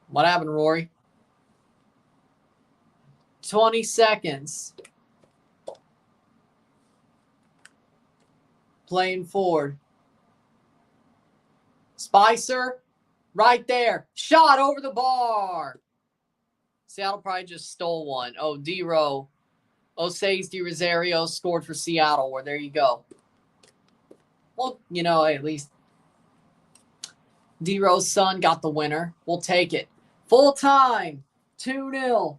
What happened, Rory? 20 seconds. Playing forward. Spicer, right there. Shot over the bar. Seattle probably just stole one. Oh, Zeroh. Oseis de Rosario scored for Seattle. Well, there you go. Well, at least Zeroh's son got the winner. We'll take it. Full time. 2-0.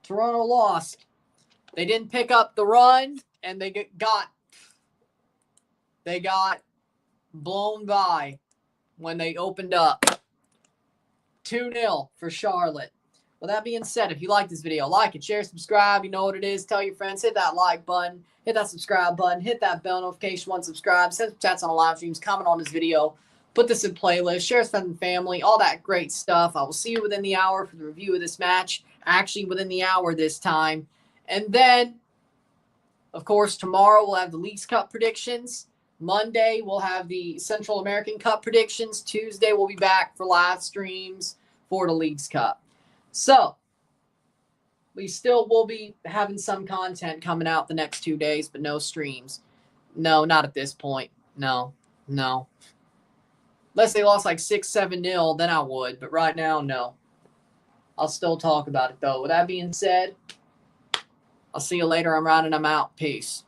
Toronto lost. They didn't pick up the run, and they got blown by when they opened up. 2-0 for Charlotte. With that being said, if you like this video, like it, share, subscribe. You know what it is. Tell your friends. Hit that like button. Hit that subscribe button. Hit that bell notification once subscribed. Send some chats on the live streams. Comment on this video. Put this in playlist. Share with friends and family. All that great stuff. I will see you within the hour for the review of this match. Actually, within the hour this time. And then, of course, tomorrow we'll have the Leagues Cup predictions. Monday, we'll have the Central American Cup predictions. Tuesday, we'll be back for live streams for the Leagues Cup. So, we still will be having some content coming out the next 2 days, but no streams. No, not at this point. No. Unless they lost like 6-7-0, then I would. But right now, no. I'll still talk about it, though. With that being said, I'll see you later. I'm out. Peace.